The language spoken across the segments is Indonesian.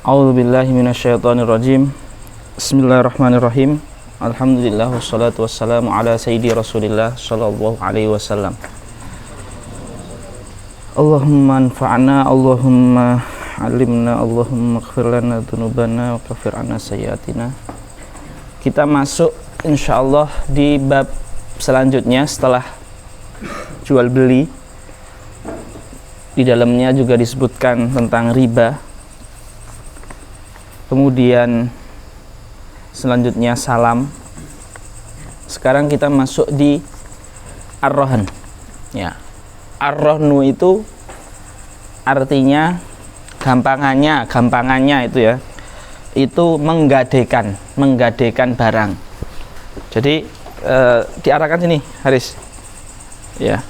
A'udzubillahi minasyaitonirrajim. Bismillahirrahmanirrahim. Alhamdulillah wassalatu wassalamu ala sayyidi Rasulillah sallallahu alaihi wasallam. Allahumma anfa'na, Allahumma alimna, Allahumma ighfir lana dzunubana wa kaffir 'anna sayyi'atina. Kita masuk insyaallah di bab selanjutnya setelah jual beli. Di dalamnya juga disebutkan tentang riba. Kemudian selanjutnya salam. Sekarang kita masuk di ar-rahn. Ya. Ar-rahnu itu artinya gampangannya itu ya. Itu menggadekan barang. Jadi diarahkan sini, Haris. Ya.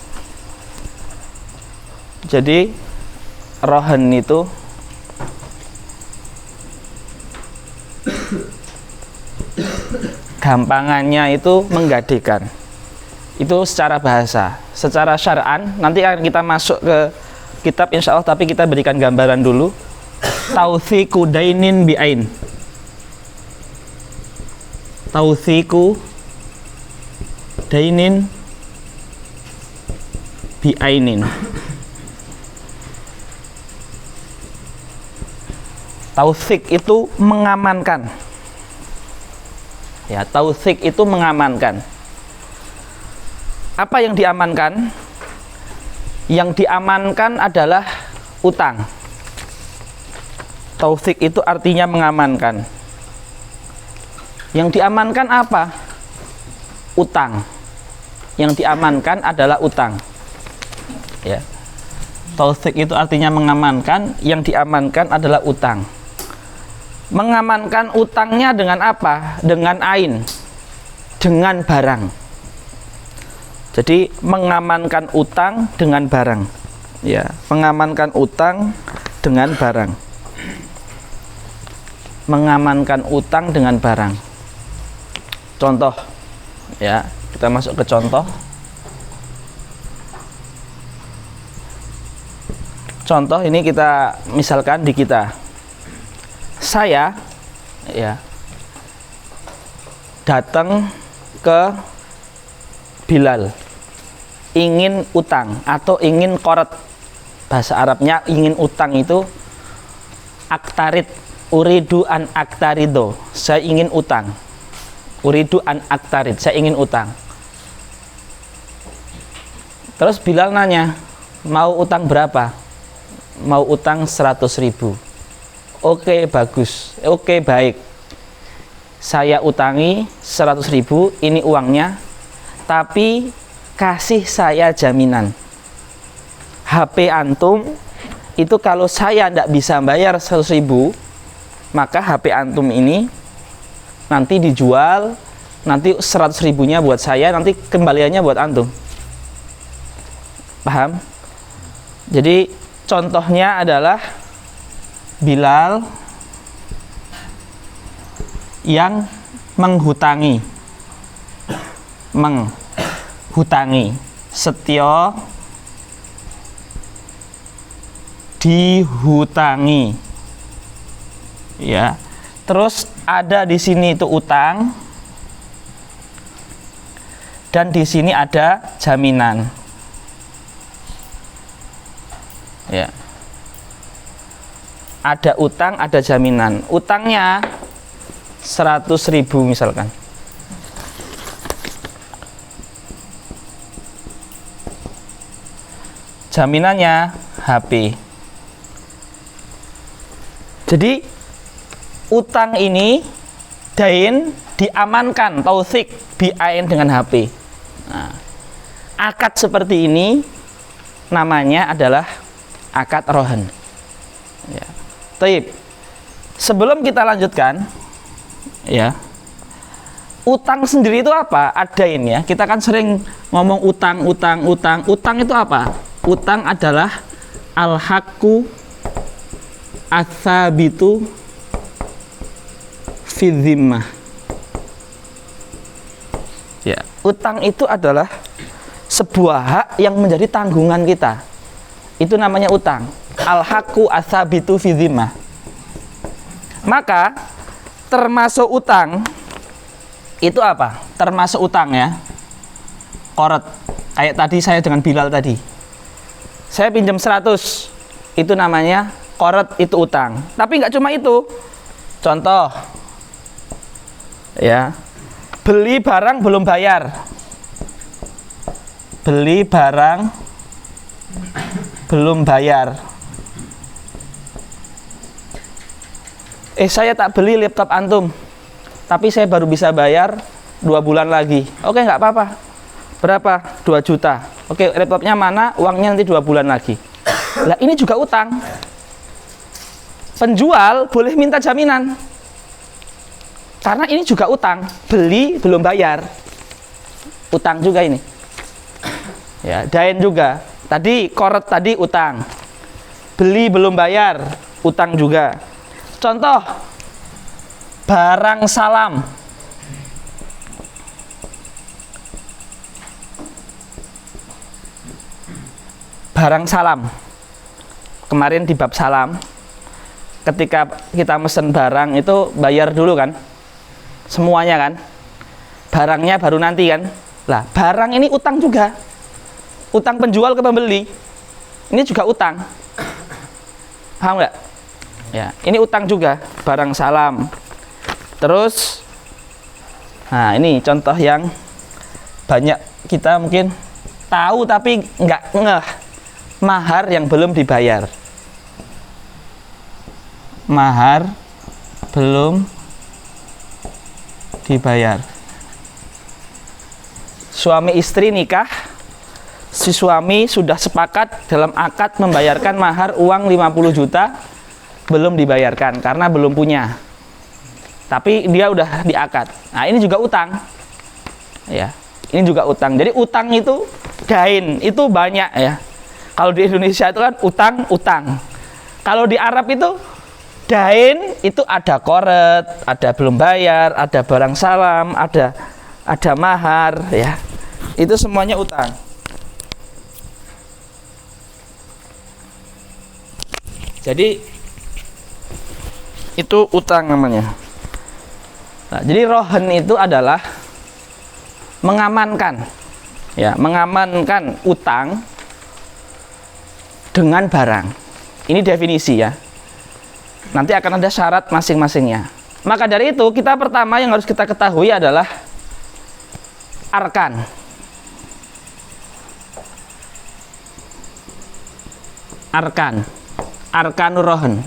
Jadi rahn itu gampangannya itu menggadekan. Itu secara bahasa. Secara syar'an nanti akan kita masuk ke kitab insyaallah, tapi kita berikan gambaran dulu. Tawthiqu dainin bi'ain. Tawthiqu dainin bi'ainin. Tawthiq itu mengamankan. Ya, tawthiq itu mengamankan. Apa yang diamankan? Yang diamankan adalah utang. Tawthiq itu artinya mengamankan. Yang diamankan apa? Utang. Yang diamankan adalah utang. Ya. Tawthiq itu artinya mengamankan, yang diamankan adalah utang. Mengamankan utangnya dengan apa? Dengan ain, dengan barang. Jadi mengamankan utang dengan barang. Ya, mengamankan utang dengan barang. Mengamankan utang dengan barang. Contoh, ya, kita masuk ke contoh. Contoh ini kita misalkan di kita. Saya ya datang ke Bilal, ingin utang atau ingin qard. Bahasa Arabnya ingin utang itu aktarid, uridu an aktarido. Saya ingin utang. Uridu an aktarid, saya ingin utang. Terus Bilal nanya, mau utang berapa? Mau utang 100.000. Oke, bagus. Oke, baik. Saya utangi 100.000, ini uangnya. Tapi kasih saya jaminan. HP antum itu kalau saya tidak bisa bayar 100.000, maka HP antum ini nanti dijual, nanti 100.000-nya buat saya, nanti kembaliannya buat antum. Paham? Jadi contohnya adalah Bilal yang menghutangi Setyo dihutangi, ya. Terus ada di sini itu utang dan di sini ada jaminan, ya. Ada utang, ada jaminan. Utangnya 100.000 misalkan. Jaminannya HP. Jadi utang ini dain diamankan, tawthiq bi'ain dengan HP. Nah, akad seperti ini namanya adalah akad rahn. Ya. Taib. Sebelum kita lanjutkan, ya, utang sendiri itu apa? Adain ya. Kita kan sering ngomong utang. Utang itu apa? Utang adalah al-haqqu ats-tsabitu fi dzimmah. Ya, utang itu adalah sebuah hak yang menjadi tanggungan kita. Itu namanya utang. Al-haqqu ats-tsabitu fi dzimmah. Maka termasuk utang itu apa? Termasuk utang ya. Qorad. Kayak tadi saya dengan Bilal tadi. Saya pinjam 100. Itu namanya qorad, itu utang. Tapi nggak cuma itu. Contoh. Ya. Beli barang belum bayar. Beli barang belum bayar. Saya tak beli laptop antum, tapi saya baru bisa bayar 2 bulan lagi. Oke, nggak apa-apa. Berapa? 2 juta. Oke, laptopnya mana? Uangnya nanti 2 bulan lagi. Lah, ini juga utang. Penjual boleh minta jaminan. Karena ini juga utang. Beli belum bayar. Utang juga ini. Ya, dain juga. Tadi qorad tadi utang. Beli belum bayar, utang juga. Contoh, barang salam. Barang salam. Kemarin di bab salam, ketika kita mesen barang itu bayar dulu kan? Semuanya kan? Barangnya baru nanti kan? Lah, barang ini utang juga. Utang penjual ke pembeli. Ini juga utang. Paham nggak? Ya, ini utang juga, barang salam. Terus, nah ini contoh yang banyak kita mungkin tahu tapi nggak ngeh. Mahar yang belum dibayar. Mahar belum dibayar. Suami istri nikah, si suami sudah sepakat dalam akad membayarkan mahar uang 50 juta, belum dibayarkan karena belum punya. Tapi dia udah diakad. Nah, ini juga utang. Ya, ini juga utang. Jadi utang itu dain, itu banyak ya. Kalau di Indonesia itu kan utang. Kalau di Arab itu dain itu ada qorad, ada belum bayar, ada barang salam, ada mahar ya. Itu semuanya utang. Jadi itu utang namanya. Nah, jadi rohan itu adalah mengamankan, ya, mengamankan utang dengan barang. Ini definisi ya. Nanti akan ada syarat masing-masingnya. Maka dari itu kita pertama yang harus kita ketahui adalah arkan. Arkanur rohan.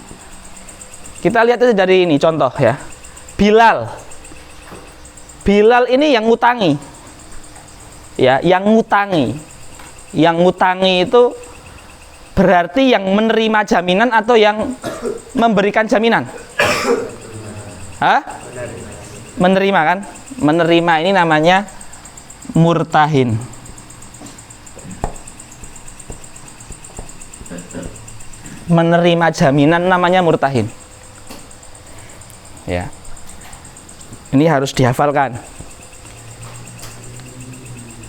Kita lihat aja dari ini contoh ya. Bilal ini yang ngutangi. Ya, yang ngutangi. Yang ngutangi itu berarti yang menerima jaminan atau yang memberikan jaminan? Hah? Menerima kan? Menerima ini namanya murtahin. Menerima jaminan namanya murtahin. Ya. Ini harus dihafalkan.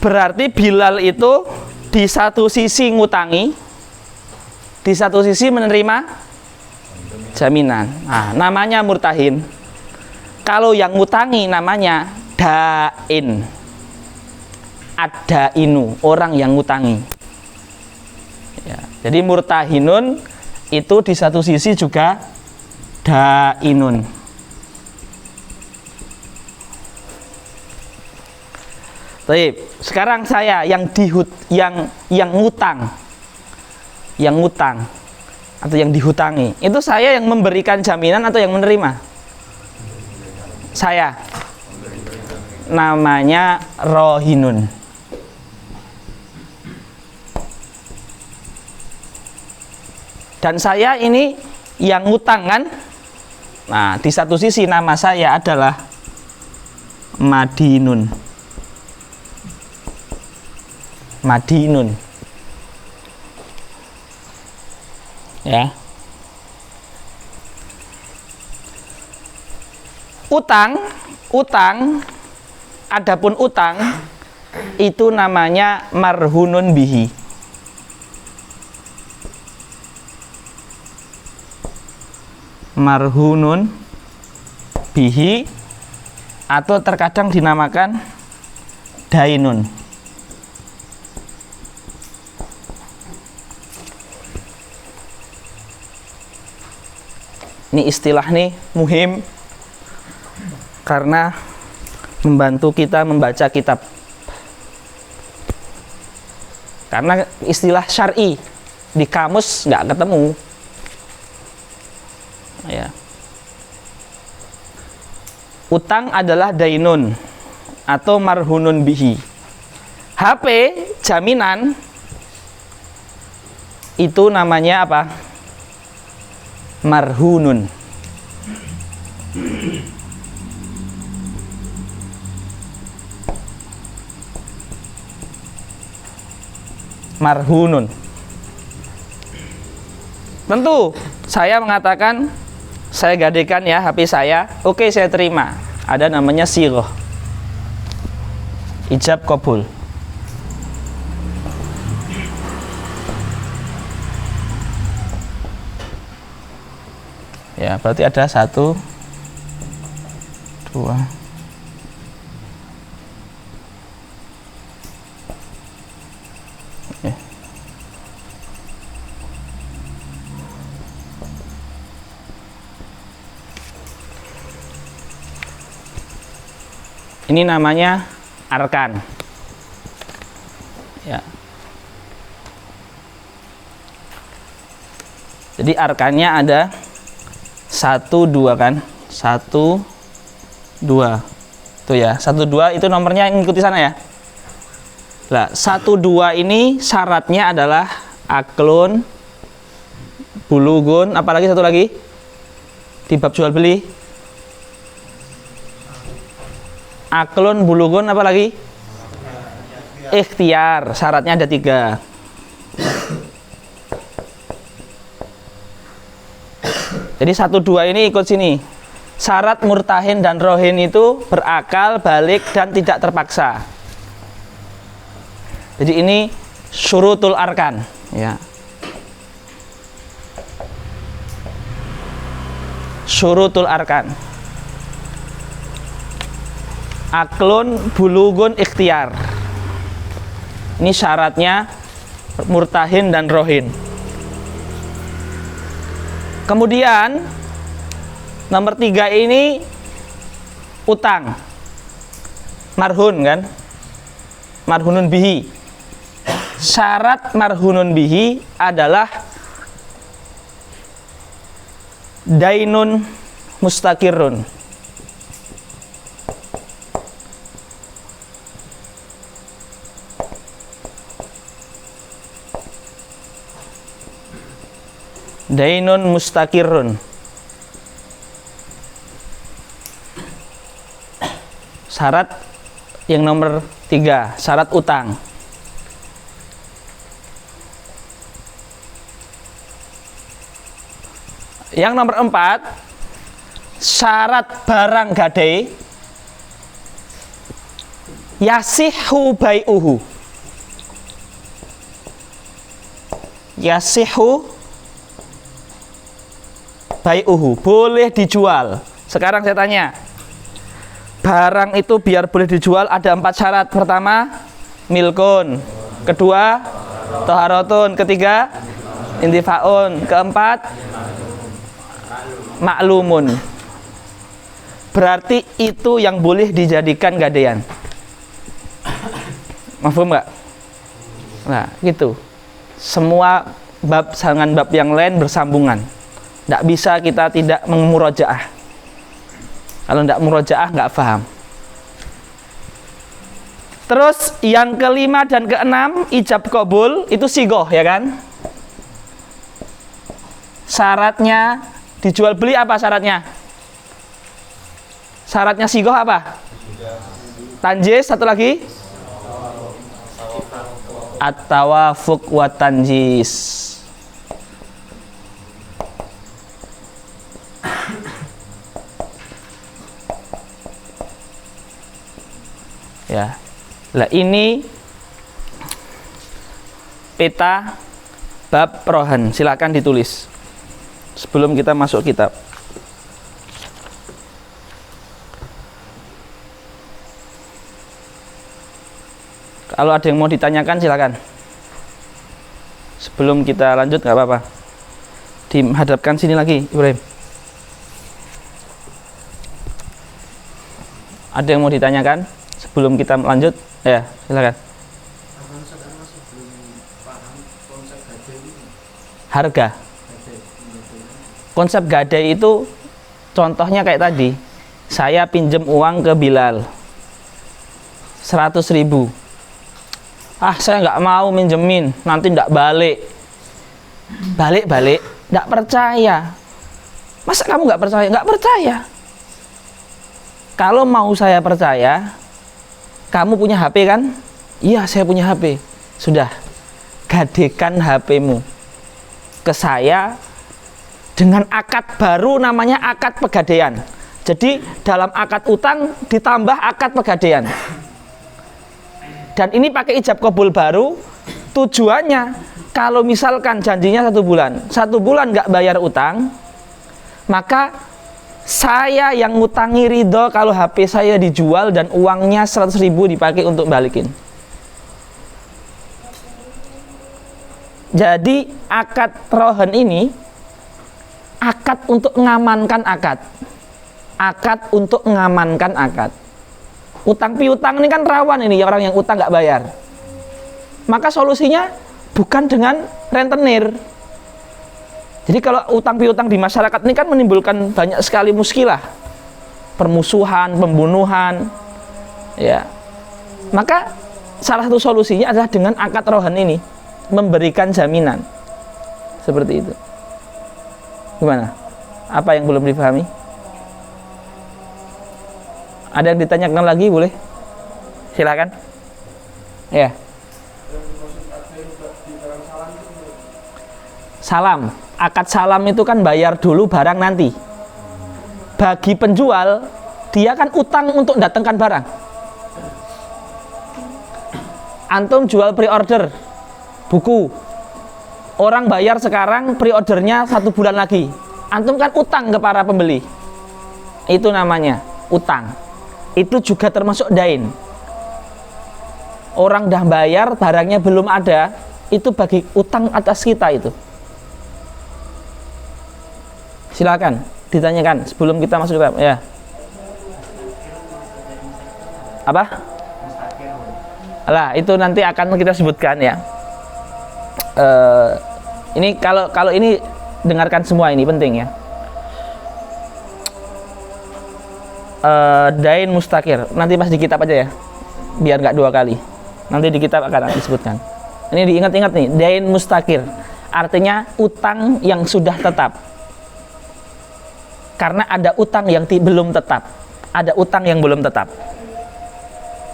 Berarti Bilal itu di satu sisi ngutangi, di satu sisi menerima jaminan. Nah, namanya murtahin. Kalau yang ngutangi namanya dain. Ad-dainu, orang yang ngutangi. Ya, jadi murtahinun itu di satu sisi juga dainun. Baik, sekarang saya yang ngutang. Yang ngutang atau yang dihutangi. Itu saya yang memberikan jaminan atau yang menerima? Saya. Namanya rohinun. Dan saya ini yang ngutang kan? Nah, di satu sisi nama saya adalah Madinun. Madinun. Ya. Utang, adapun utang itu namanya marhunun bihi. Marhunun bihi atau terkadang dinamakan dainun. Ini istilah nih muhim karena membantu kita membaca kitab. Karena istilah syar'i di kamus nggak ketemu. Ya. Utang adalah dainun atau marhunun bihi. HP jaminan itu namanya apa? Marhunun. Marhunun. Tentu saya mengatakan saya gadekan ya HP saya, oke saya terima. Ada namanya sighah. Ijab qabul. Ya, berarti ada 1, 2. Ya. Ini namanya arkan. Ya. Jadi arkannya ada 1, 2 kan? 1, 2. Tuh ya, 1, 2 itu nomornya ngikuti sana ya. Nah, 1, 2 ini syaratnya adalah aklun, bulugun, apalagi satu lagi di bab jual beli. Aklun, bulugun, apa lagi? Ikhtiar, syaratnya ada 3. Jadi 1, 2 ini ikut sini. Syarat murtahin dan rohin itu berakal, balik, dan tidak terpaksa. Jadi ini syurutul arkan. Ya. Syurutul arkan. Aklun, bulugun, ikhtiar. Ini syaratnya murtahin dan rohin. Kemudian nomor 3 ini utang, marhun kan, marhunun bihi. Syarat marhunun bihi adalah dainun mustakirun. Dainun mustakirun. Syarat yang nomor 3, syarat utang. Yang nomor 4, syarat barang gadai yasihu bai'uhu. Yasihu bai'uhu, boleh dijual. Sekarang saya tanya, barang itu biar boleh dijual ada 4 syarat. Pertama, milkun. Kedua, toharatun. Ketiga, intifaun. Keempat, maklumun. Berarti itu yang boleh dijadikan gadaian. Mafhum nggak? Nah, gitu. Semua bab dengan bab yang lain bersambungan. Nggak bisa kita tidak memurojaah. Kalau nggak murojaah nggak paham. Terus yang kelima dan keenam, ijab qabul, itu sigoh ya kan? Syaratnya dijual beli apa syaratnya? Syaratnya sigoh apa? Tanjis, satu lagi? At-tawafuq wa tanjis. Ya, lah ini peta bab rohan. Silakan ditulis sebelum kita masuk kitab. Kalau ada yang mau ditanyakan silakan. Sebelum kita lanjut nggak apa-apa. Dihadapkan sini lagi, Ibrahim. Ada yang mau ditanyakan sebelum kita lanjut? Ya, silakan. Harga. Konsep gadai itu contohnya kayak tadi. Saya pinjem uang ke Bilal 100.000. Saya nggak mau minjemin, nanti nggak balik. Balik, nggak percaya. Masa kamu nggak percaya? Nggak percaya. Kalau mau saya percaya, kamu punya HP kan? Iya, saya punya HP. Sudah, gadekan HP-mu ke saya dengan akad baru, namanya akad pegadaian. Jadi dalam akad utang ditambah akad pegadaian. Dan ini pakai ijab kabul baru. Tujuannya kalau misalkan janjinya 1 bulan, 1 bulan nggak bayar utang, maka saya yang ngutangi ridho kalau HP saya dijual dan uangnya 100.000 dipakai untuk balikin. Jadi akad rohan ini akad untuk mengamankan akad. Akad untuk mengamankan akad. Utang piutang ini kan rawan ini, orang yang utang nggak bayar. Maka solusinya bukan dengan rentenir. Jadi kalau utang piutang di masyarakat ini kan menimbulkan banyak sekali muskilah, permusuhan, pembunuhan, ya. Maka salah satu solusinya adalah dengan akad rohan ini, memberikan jaminan seperti itu. Gimana? Apa yang belum dipahami? Ada yang ditanyakan lagi, boleh? Silakan. Ya. Salam. Akad salam itu kan bayar dulu barang nanti. Bagi penjual, dia kan utang untuk datangkan barang. Antum jual pre-order buku. Orang bayar sekarang, pre-ordernya 1 bulan lagi. Antum kan utang ke para pembeli. Itu namanya utang. Itu juga termasuk dain. Orang dah bayar, barangnya belum ada, itu bagi utang atas kita itu. Silakan ditanyakan sebelum kita masuk ke ya. Apa? Lah, itu nanti akan kita sebutkan ya. Ini kalau ini dengarkan semua, ini penting ya. Dain mustakir, nanti pas di kitab aja ya, biar nggak 2 kali. Nanti di kitab akan disebutkan. Ini diingat-ingat nih, dain mustakir artinya utang yang sudah tetap. Karena ada utang yang belum tetap, ada utang yang belum tetap,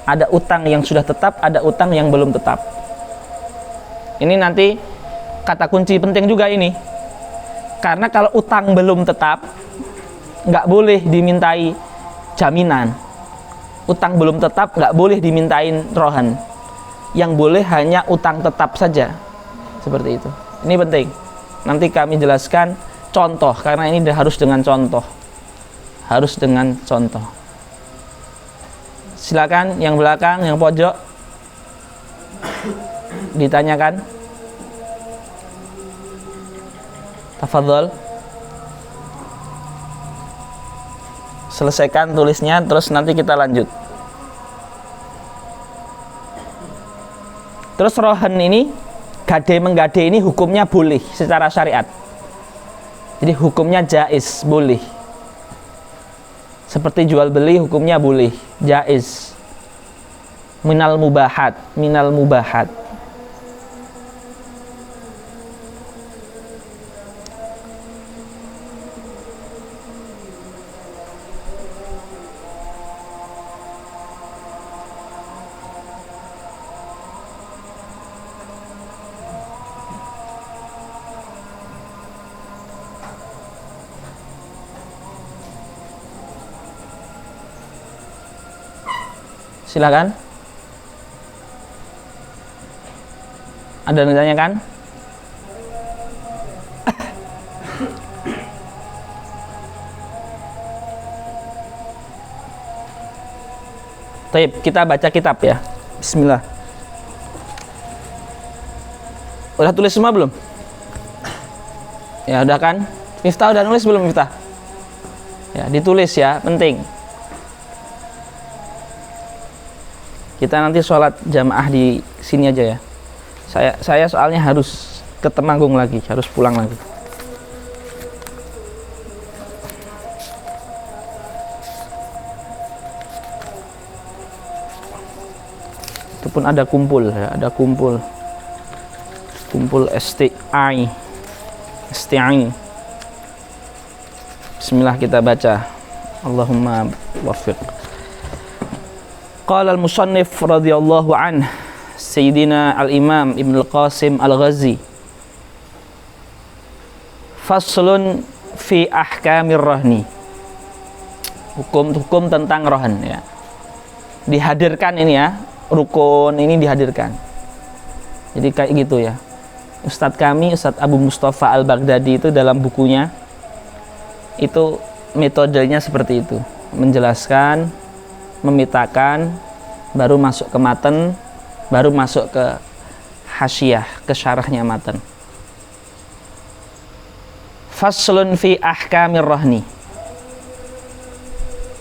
ada utang yang sudah tetap, ada utang yang belum tetap. Ini nanti kata kunci penting juga ini. Karena kalau utang belum tetap, nggak boleh dimintai jaminan. Utang belum tetap nggak boleh dimintain rohan. Yang boleh hanya utang tetap saja. Seperti itu. Ini penting. Nanti kami jelaskan contoh, karena ini harus dengan contoh. Harus dengan contoh. Silakan yang belakang, yang pojok. Ditanyakan. Tafadhol. Selesaikan tulisnya, terus nanti kita lanjut. Terus rohan ini, gade menggade ini hukumnya boleh secara syariat. Jadi hukumnya jaiz, boleh. Seperti jual beli hukumnya boleh, jaiz. Minal mubahat, minal mubahat. Silakan. Ada yang ditanyakan? Baik, kita baca kitab ya. Bismillah. Udah tulis semua belum? Ya udah kan? Miftah udah nulis belum Miftah? Ya ditulis ya, penting. Kita nanti sholat jamaah di sini aja ya. Saya soalnya harus ke Temanggung lagi, harus pulang lagi. Itu pun ada kumpul ya, ada kumpul STI. Bismillah kita baca. Allahumma waffiq. Qala al-musannif radhiyallahu anhu Sayyidina al-Imam Ibn al-Qasim al-Ghazi, faslun fi ahkamir rahni. Hukum-hukum tentang rohan ya. Dihadirkan ini ya, rukun ini dihadirkan. Jadi kayak gitu ya. Ustadz kami, Ustadz Abu Mustafa Al-Baghdadi itu dalam bukunya itu metodenya seperti itu, menjelaskan, memetakan, baru masuk ke matan, baru masuk ke hasyiyah, ke syarahnya matan. Faslun fi ahkamir rahni.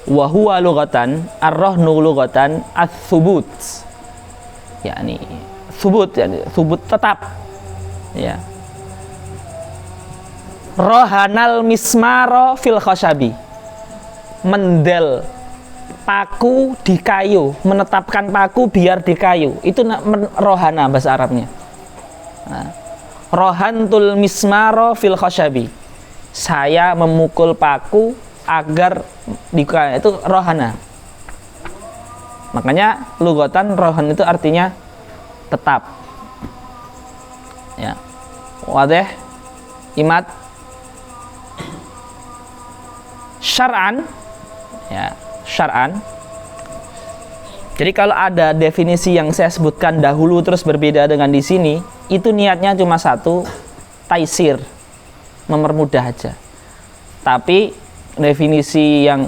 Wa huwa lughatan, ar-rahnu lughatan ats-tsubut. yakni tsubut, yani tsubut tetap. Ya. Rohanal mismaro fil khashabi. Mendel paku di kayu, menetapkan paku biar di kayu. Itu rohana bahasa Arabnya. Nah, rohantul mismaro fil khashabi. Saya memukul paku agar di kayu, itu rohana. Makanya lugotan rohan itu artinya tetap. Ya. Wadih, imat. Syar'an, ya, syar'an. Jadi kalau ada definisi yang saya sebutkan dahulu terus berbeda dengan di sini, itu niatnya cuma satu, taisir, mempermudah aja. Tapi definisi yang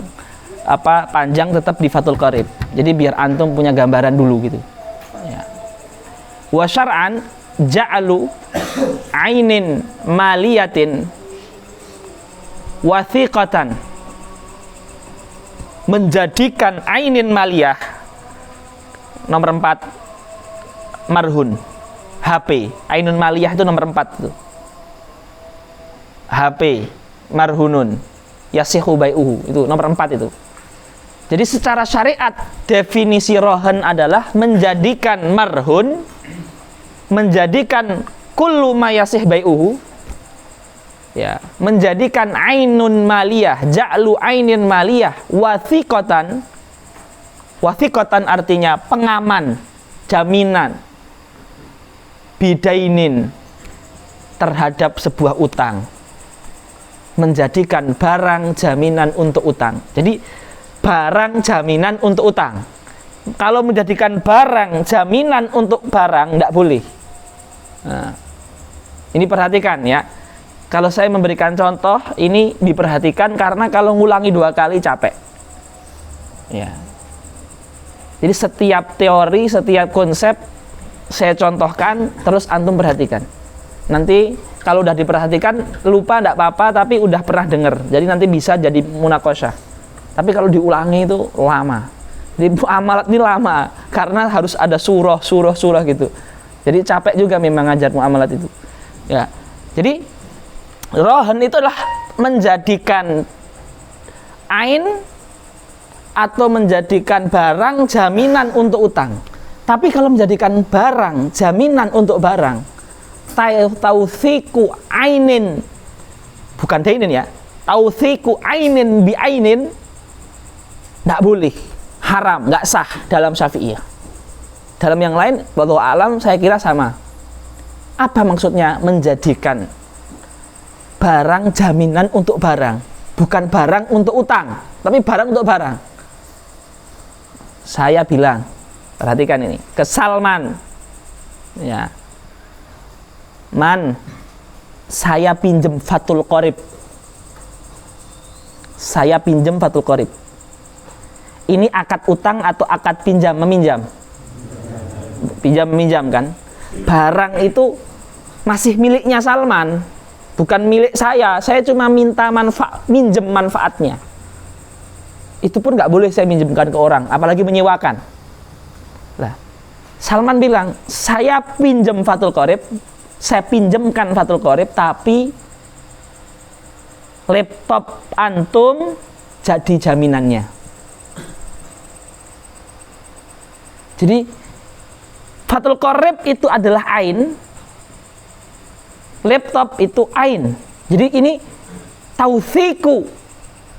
panjang tetap di Fathul Qarib. Jadi biar antum punya gambaran dulu gitu. Ya. Wa syar'an ja'alu ainin maliyatin wathiqatan, menjadikan ainin maliyah. Nomor 4 marhun, HP. Ainun maliyah itu nomor 4 itu. HP marhunun yasihu bai'uhu, itu nomor 4 itu. Jadi secara syariat definisi rohan adalah menjadikan marhun, menjadikan kullu ma yasih bai'uhu, ya, menjadikan ainun maliyah, ja'lu ainin maliyah wathiqatan. Wathiqatan artinya pengaman, jaminan, bidainin, terhadap sebuah utang. Menjadikan barang jaminan untuk utang. Jadi barang jaminan untuk utang. Kalau menjadikan barang jaminan untuk barang, tidak boleh. Nah, ini perhatikan ya. Kalau saya memberikan contoh, ini diperhatikan karena kalau ngulangi 2 kali capek. Ya. Jadi setiap teori, setiap konsep saya contohkan, terus antum perhatikan. Nanti kalau udah diperhatikan, lupa tidak apa-apa, tapi udah pernah dengar. Jadi nanti bisa jadi munakosyah. Tapi kalau diulangi itu lama. Jadi muamalat ini lama karena harus ada surah gitu. Jadi capek juga memang ngajar muamalat itu. Ya. Jadi rohan itu adalah menjadikan ain atau menjadikan barang jaminan untuk utang. Tapi kalau menjadikan barang jaminan untuk barang, tautsiku ainin, bukan dainin ya, tautsiku ainin bi ainin, tidak boleh, haram, nggak sah dalam Syafi'iyah. Dalam yang lain, wallahu alam, saya kira sama. Apa maksudnya menjadikan barang jaminan untuk barang, bukan barang untuk utang, tapi barang untuk barang? Saya bilang, perhatikan ini, ke Salman, ya, Man, saya pinjem Fathul Qarib, saya pinjem Fathul Qarib. Ini akad utang atau akad pinjam meminjam? Pinjam meminjam kan? Barang itu masih miliknya Salman, bukan milik saya cuma minta minjem manfaatnya. Itu pun nggak boleh saya minjemkan ke orang, apalagi menyewakan. Lah, Salman bilang, saya pinjam Fathul Qorib, saya pinjemkan Fathul Qorib, tapi laptop antum jadi jaminannya. Jadi Fathul Qorib itu adalah ain, laptop itu ain. Jadi ini tausiku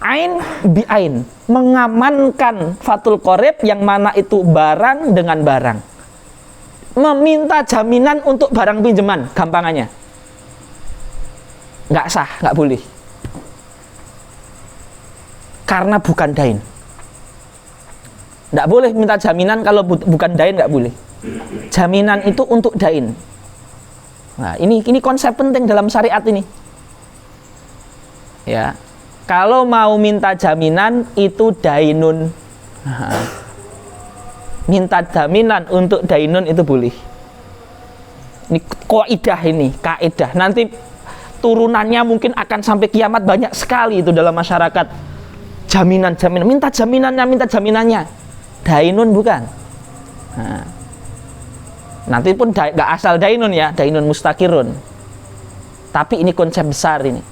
ain bi ain, mengamankan Fathul Qorib yang mana itu barang dengan barang, meminta jaminan untuk barang pinjaman, gampangannya nggak sah, nggak boleh, karena bukan dain. Nggak boleh minta jaminan kalau bukan dain, nggak boleh. Jaminan itu untuk dain. Nah, ini konsep penting dalam syariat ini. Ya, kalau mau minta jaminan itu dainun. Nah, minta jaminan untuk dainun itu boleh. Ini kaidah, ini kaidah. Nanti turunannya mungkin akan sampai kiamat, banyak sekali itu dalam masyarakat. Jaminan, minta jaminannya. Dainun bukan. Nah, nanti pun nggak asal dainun ya, dainun mustakirun. Tapi ini konsep besar ini.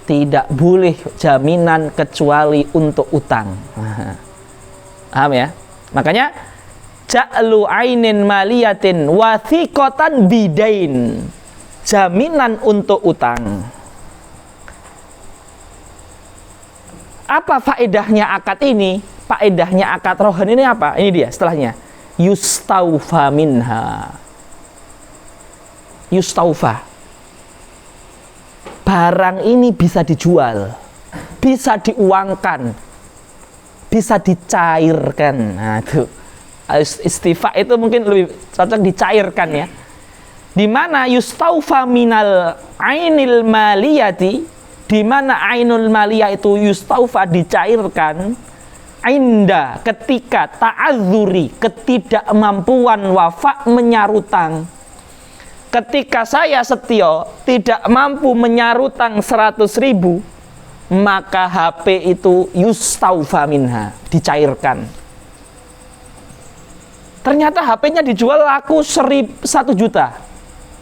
Tidak boleh jaminan kecuali untuk utang. Paham ya? Makanya ja'lu ainin maliyatin wathiqatan bidain. Jaminan untuk utang. Apa faedahnya akad ini? Faedahnya akad rohan ini apa? Ini dia setelahnya. Yustaufa minha. Yustaufa. Barang ini bisa dijual, bisa diuangkan, bisa dicairkan. Nah, itu istifa itu mungkin lebih cocok dicairkan ya. Di mana yustaufa minal ainil maliyati, di mana ainul maliyah itu yustaufa dicairkan, inda ketika ta'adzuri, ketidakmampuan wafa menyarutang. Ketika saya Setio tidak mampu menyarutang 100.000, maka HP itu yustaufa minha, dicairkan. Ternyata HP-nya dijual laku 1 juta.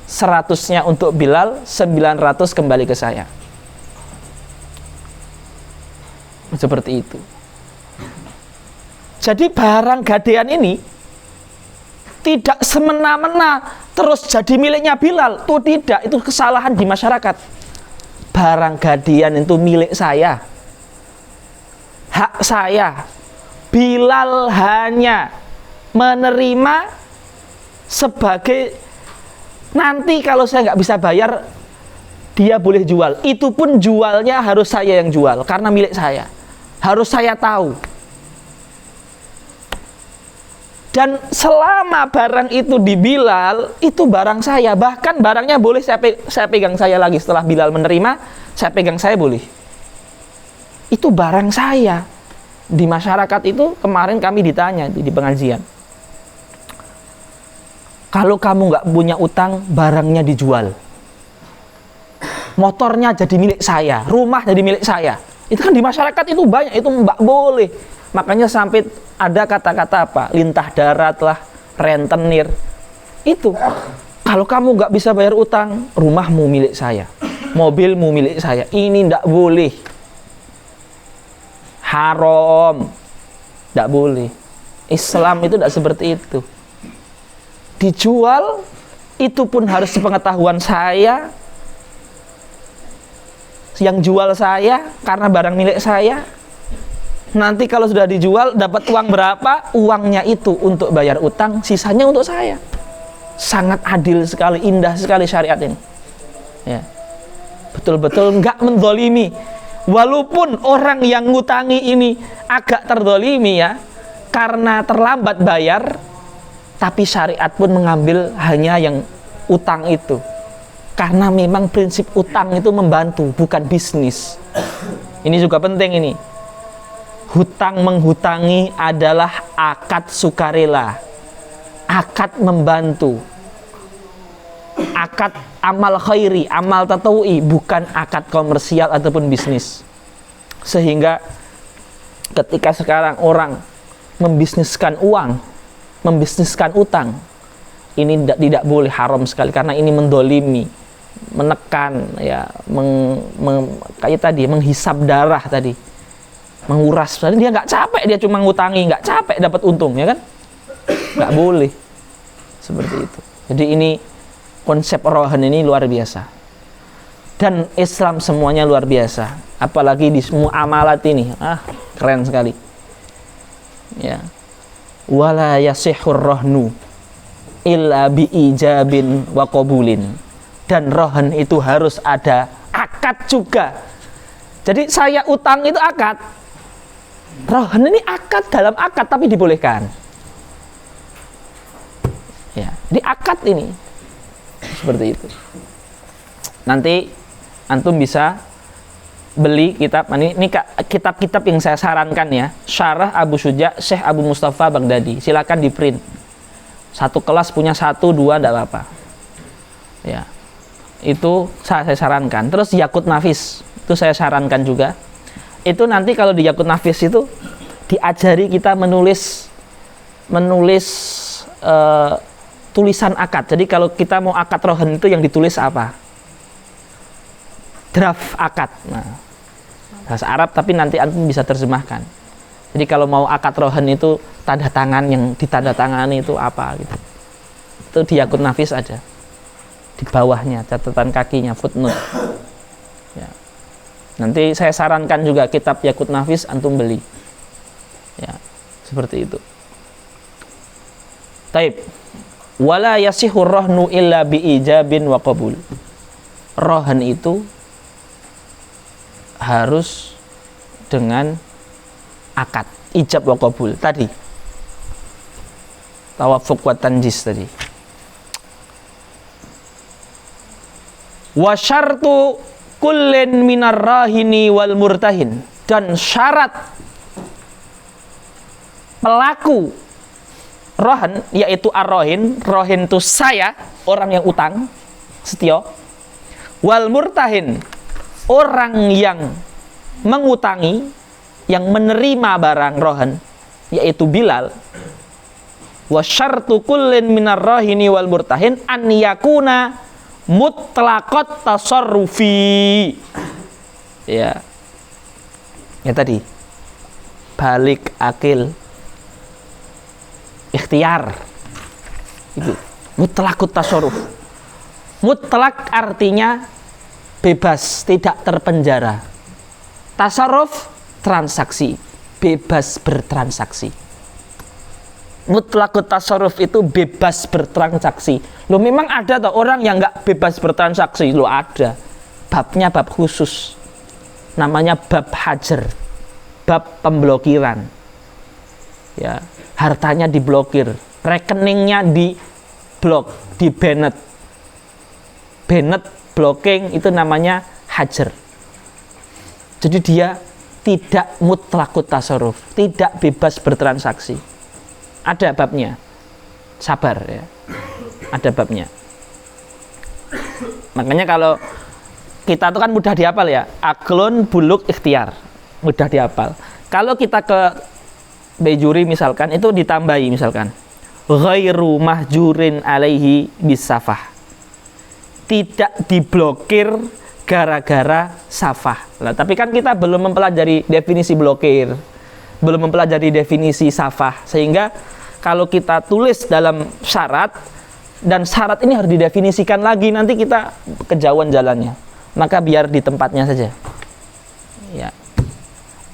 100-nya untuk Bilal, 900 kembali ke saya. Seperti itu. Jadi barang gadean ini tidak semena-mena terus jadi miliknya Bilal. Itu tidak, itu kesalahan di masyarakat. Barang gadean itu milik saya, hak saya. Bilal hanya menerima sebagai, nanti kalau saya nggak bisa bayar, dia boleh jual. Itu pun jualnya harus saya yang jual, karena milik saya. Harus saya tahu. Dan selama barang itu di Bilal, itu barang saya. Bahkan barangnya boleh saya pegang saya lagi. Setelah Bilal menerima, saya pegang saya boleh. Itu barang saya. Di masyarakat itu kemarin kami ditanya di pengajian. Kalau kamu nggak punya utang, barangnya dijual. Motornya jadi milik saya, rumah jadi milik saya. Itu kan di masyarakat itu banyak, itu nggak boleh. Makanya sampai ada kata-kata apa, lintah darat lah, rentenir. Itu kalau kamu nggak bisa bayar utang, rumahmu milik saya, mobilmu milik saya. Ini nggak boleh, haram, nggak boleh. Islam itu nggak seperti itu. Dijual itu pun harus sepengetahuan saya, yang jual saya, karena barang milik saya. Nanti kalau sudah dijual, dapat uang berapa, uangnya itu untuk bayar utang, sisanya untuk saya. Sangat adil sekali, indah sekali syariat ini. Ya. Betul-betul nggak menzolimi. Walaupun orang yang ngutangi ini agak terzolimi ya, karena terlambat bayar, tapi syariat pun mengambil hanya yang utang itu. Karena memang prinsip utang itu membantu, bukan bisnis. Ini juga penting ini. Hutang menghutangi adalah akad sukarela, akad membantu. akad amal khairi, amal tatawu'i, bukan akad komersial ataupun bisnis. Sehingga ketika sekarang orang membisniskan uang, membisniskan utang, ini tidak boleh, haram sekali, karena ini mendolimi, menekan, ya, kayak tadi, menghisap darah tadi, menguras. Tadi dia nggak capek, dia cuma ngutangi, nggak capek dapat untung, ya kan? Nggak boleh seperti itu. Jadi ini konsep rohan ini luar biasa, dan Islam semuanya luar biasa, apalagi di semua amalat ini, keren sekali, ya. Wala yasihur rohnu illa bi ijabin wa qabulin, dan rohan itu harus ada akad juga. Jadi saya utang itu akad, rohan ini akad, dalam akad tapi dibolehkan, ya, di akad ini seperti itu. Nanti antum bisa beli kitab ini kitab-kitab yang saya sarankan, ya. Syarah Abu Syuja Syekh Abu Mustafa Baghdadi, silakan di print. Satu kelas punya 1-2 enggak apa-apa, ya. Itu saya sarankan. Terus Yakut Nafis itu saya sarankan juga. Itu nanti kalau di Yakut Nafis itu diajari kita menulis tulisan akad. Jadi kalau kita mau akad rohan itu yang ditulis apa? Draft akad. Nah, bahasa Arab tapi nanti antum bisa terjemahkan. Jadi kalau mau akad rohan itu tanda tangan yang ditandatangani itu apa gitu. Itu di Yakut Nafis aja. Di bawahnya catatan kakinya footnote. Ya. Nanti saya sarankan juga kitab Yakut Nafis antum beli. Ya, seperti itu. Taib. Wala yasihur rohnu illa bi ijabin wa qabul. Rohan itu harus dengan akad, ijab wa qabul tadi, tawafuq wa tanjis tadi. Wa syartu kullin minar rahini wal murtahin, dan syarat pelaku rohan yaitu ar-rohin, rohin itu saya, orang yang utang setia, wal murtahin, orang yang mengutangi, yang menerima barang rohan, yaitu Bilal. Wa syartu kullin minar rahini wal murtahin an yakuna mutlaqat tasarrufi. Ya. Ya tadi. Balik akil ikhtiar. Itu mutlaqut tasarruf. Mutlak artinya bebas, tidak terpenjara. Tasarruf, transaksi, bebas bertransaksi. Mutlaqut tasarruf itu bebas bertransaksi. Loh, memang ada toh orang yang nggak bebas bertransaksi? Loh, ada. Babnya bab khusus. Namanya bab hajar. Bab pemblokiran. Ya, hartanya diblokir, rekeningnya diblok, di banned. Banned, blocking, itu namanya hajar. Jadi dia tidak mutlaqut tasarruf, tidak bebas bertransaksi. Ada babnya. Sabar, ya. Ada babnya. Makanya kalau kita itu kan mudah dihafal, ya. Aklun buluk ikhtiar. Mudah dihafal. Kalau kita ke Bejuri misalkan, itu ditambahi misalkan ghairu mahjurin alaihi bisafah, tidak diblokir gara-gara safah. Nah, tapi kan kita belum mempelajari definisi blokir, belum mempelajari definisi safah, sehingga kalau kita tulis dalam syarat, dan syarat ini harus didefinisikan lagi, nanti kita kejauhan jalannya. Maka biar di tempatnya saja, ya.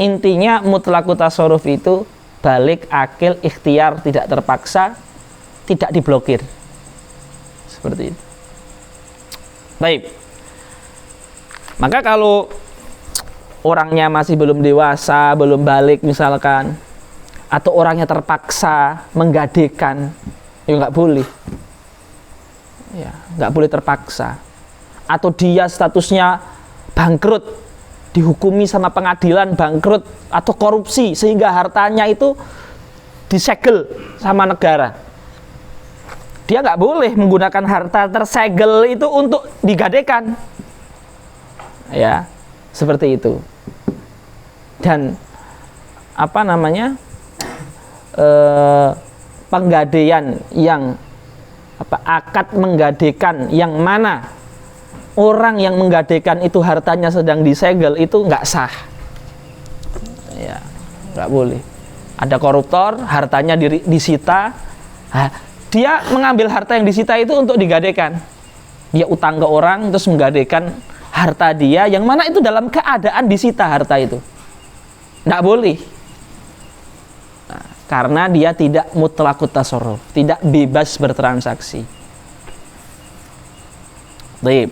Intinya mutlaqut tasarruf itu balik akil ikhtiar, tidak terpaksa, tidak diblokir, seperti itu. Baik. Maka kalau orangnya masih belum dewasa, belum balik misalkan, atau orangnya terpaksa menggadekan, ya nggak boleh. Ya, nggak boleh terpaksa. Atau dia statusnya bangkrut, dihukumi sama pengadilan bangkrut atau korupsi, sehingga hartanya itu disegel sama negara. dia nggak boleh menggunakan harta tersegel itu untuk digadaikan. Ya, seperti itu. Dan apa namanya, penggadaian yang akad menggadaikan yang mana orang yang menggadaikan itu hartanya sedang disegel itu nggak sah. Ya, nggak boleh. Ada koruptor, hartanya disita, dia mengambil harta yang disita itu untuk digadaikan. Dia utang ke orang terus menggadaikan harta dia yang mana itu dalam keadaan disita harta itu. Nggak boleh. Nah, karena dia tidak mutlaqut tasarruf, tidak bebas bertransaksi. Baik.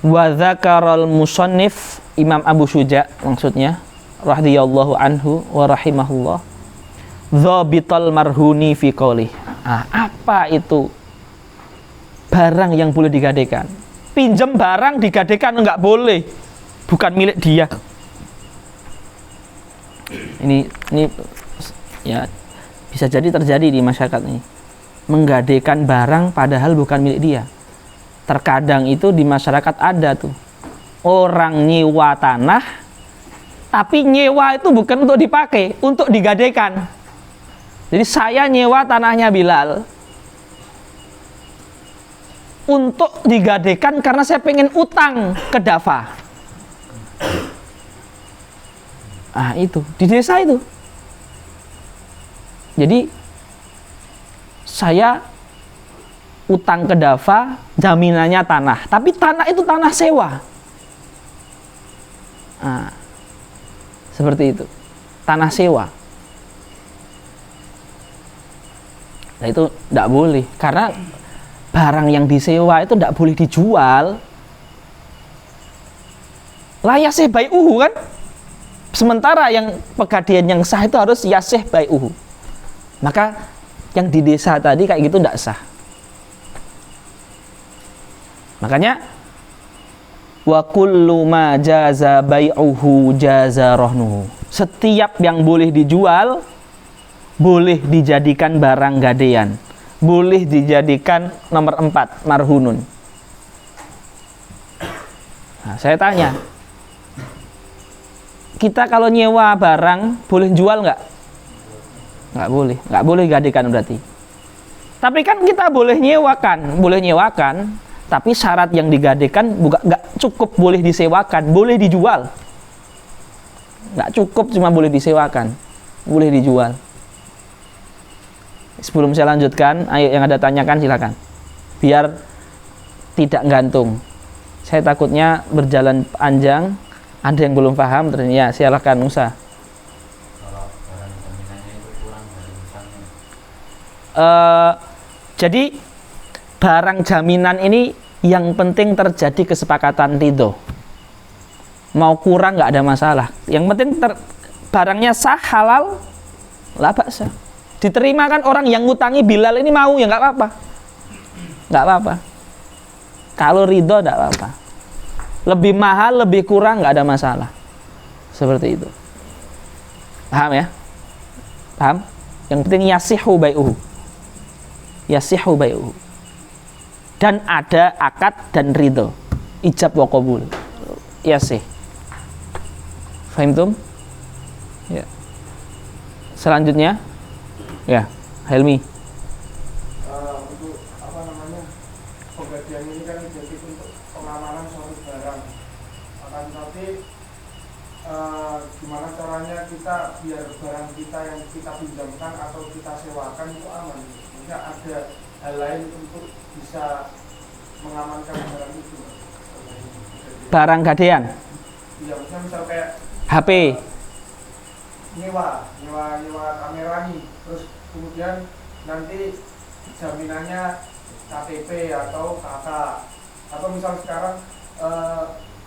Wa dzakaral musannif, Imam Abu Syuja maksudnya radhiyallahu anhu wa rahimahullah, dhabital marhuni fi qoulih. Apa itu barang yang boleh digadaikan? Pinjam barang digadaikan enggak boleh, bukan milik dia. Ini ya bisa jadi terjadi di masyarakat ini, menggadaikan barang padahal bukan milik dia. Terkadang itu di masyarakat ada tuh orang nyewa tanah, tapi nyewa itu bukan untuk dipakai, untuk digadaikan. Jadi saya nyewa tanahnya Bilal untuk digadaikan karena saya pengen utang ke Dafa. Itu di desa itu. Jadi saya utang ke Dafa, jaminannya tanah, tapi tanah itu tanah sewa. Seperti itu, tanah sewa. Nah itu tidak boleh, karena barang yang disewa itu tidak boleh dijual. Layasih bai'uhu kan? Sementara yang pegadaian yang sah itu harus yasih bai'uhu. Maka yang di desa tadi kayak gitu tidak sah. Makanya wa kullu ma jaza bai'uhu jaza rahnuhu. Setiap yang boleh dijual boleh dijadikan barang gadaian, boleh dijadikan nomor 4 marhunun. Saya tanya, kita kalau nyewa barang boleh jual nggak? Nggak boleh gadaikan berarti. Tapi kan kita boleh nyewakan, tapi syarat yang digadaikan nggak cukup boleh disewakan, boleh dijual. Nggak cukup cuma boleh disewakan, boleh dijual. Sebelum saya lanjutkan, ayo yang ada tanyakan silakan, biar tidak gantung. Saya takutnya berjalan panjang, ada yang belum paham, ternyata ya silakan Musa. Kalau barang jaminannya itu kurang dari misalnya. Jadi barang jaminan ini yang penting terjadi kesepakatan ridho. Mau kurang nggak ada masalah. Yang penting barangnya sah, halal, la ba'sa. Diterima kan, orang yang ngutangi Bilal ini mau ya nggak apa-apa. Nggak apa-apa. Kalau ridho nggak apa-apa. Lebih mahal, lebih kurang nggak ada masalah. Seperti itu. Paham ya? Paham? Yang penting yasihu bai'uhu. Yasihu bai'uhu. Dan ada akad dan ridho. Ijab wa qabul. Yasih. Fahimtum? Ya. Selanjutnya, ya, Helmi. Untuk penggadaian ini kan jadi untuk pengamanan suatu barang. Akan tetapi gimana caranya kita biar barang kita yang kita pinjamkan atau kita sewakan itu aman? Maksudnya ada hal lain untuk bisa mengamankan barang itu. Barang gadaian. Iya, maksudnya misal kayak HP. nyewa kamera nih, terus kemudian nanti jaminannya KTP atau KK, atau misal sekarang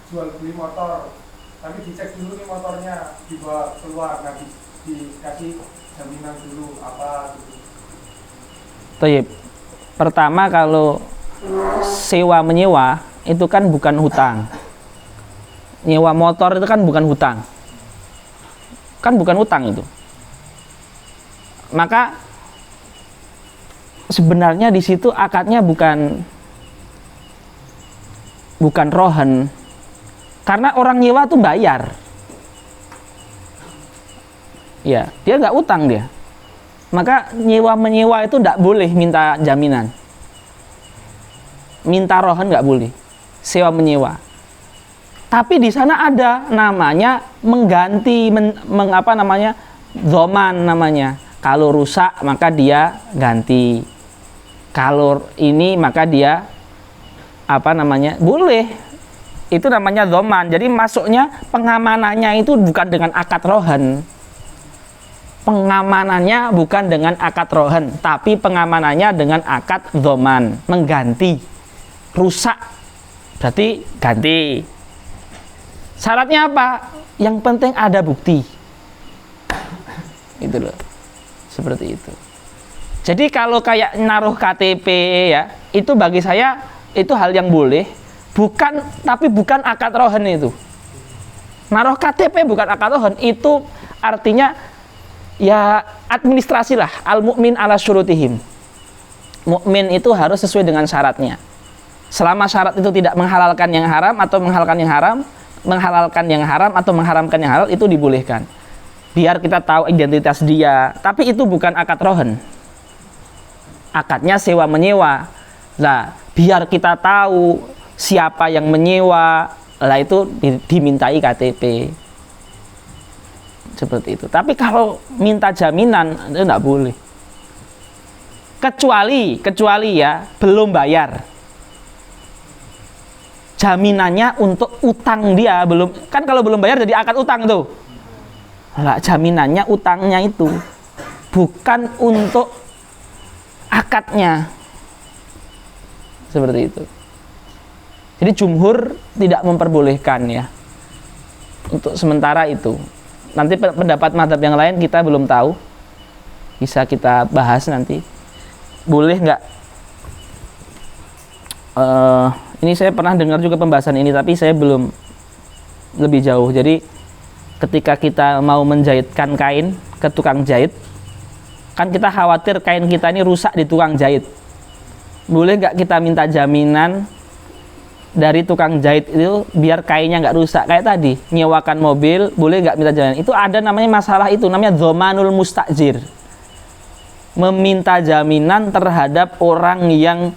jual beli motor, tapi dicek dulu nih motornya dibawa keluar, nah dikasih jaminan dulu apa gitu. Tayyib. Pertama, kalau sewa menyewa itu kan bukan hutang. Nyewa motor itu kan bukan hutang. Kan bukan hutang itu. Maka sebenarnya di situ akadnya bukan rohan, karena orang nyewa tuh bayar. Ya, dia nggak utang dia. Maka nyewa menyewa itu nggak boleh minta jaminan. Minta rohan nggak boleh. Sewa menyewa. Tapi di sana ada namanya mengganti, apa namanya, zoman namanya. Kalau rusak maka dia ganti. Kalau ini maka dia apa namanya, boleh. Itu namanya zoman. Jadi masuknya pengamanannya itu bukan dengan akad rohan. Pengamanannya bukan dengan akad rohan, tapi pengamanannya dengan akad zoman, mengganti. Rusak berarti ganti. Syaratnya apa? Yang penting ada bukti. Itu loh. Seperti itu. Jadi kalau kayak naruh KTP ya, itu bagi saya itu hal yang boleh, tapi bukan akad rohan itu. Naruh KTP bukan akad rohan, itu artinya ya administrasi lah. Al mukmin ala syurutihim. Mukmin itu harus sesuai dengan syaratnya. Selama syarat itu tidak menghalalkan yang haram atau menghalalkan yang haram, atau mengharamkan yang halal, itu dibolehkan. Biar kita tahu identitas dia. Tapi itu bukan akad rohan. Akadnya sewa menyewa. Lah, biar kita tahu siapa yang menyewa, lah itu dimintai KTP. Seperti itu. Tapi kalau minta jaminan itu enggak boleh. Kecuali ya belum bayar. Jaminannya untuk utang dia belum, kan kalau belum bayar jadi akad utang tuh. Lah, jaminannya utangnya itu bukan untuk akadnya. Seperti itu. Jadi jumhur tidak memperbolehkan ya. Untuk sementara itu. Nanti pendapat mazhab yang lain kita belum tahu. Bisa kita bahas nanti. Boleh nggak? Ini saya pernah dengar juga pembahasan ini, tapi saya belum lebih jauh. Jadi ketika kita mau menjahitkan kain ke tukang jahit, kan kita khawatir kain kita ini rusak di tukang jahit. Boleh nggak kita minta jaminan dari tukang jahit itu biar kainnya nggak rusak? Kayak tadi nyewakan mobil, boleh nggak minta jaminan? Itu ada namanya masalah, itu namanya dhamanul mustajir, meminta jaminan terhadap orang yang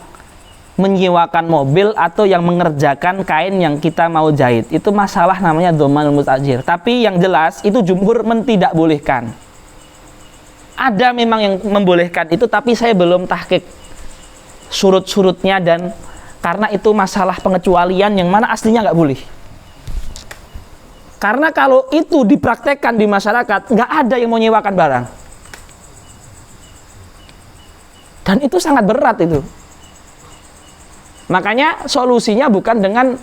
menyewakan mobil atau yang mengerjakan kain yang kita mau jahit. Itu masalah namanya dhamanul mustajir. Tapi yang jelas itu jumhur tidak bolehkan. Ada memang yang membolehkan itu, tapi saya belum tahqiq surut-surutnya, dan karena itu masalah pengecualian yang mana aslinya nggak boleh. Karena kalau itu dipraktekkan di masyarakat, nggak ada yang mau nyewakan barang. Dan itu sangat berat itu. Makanya solusinya bukan dengan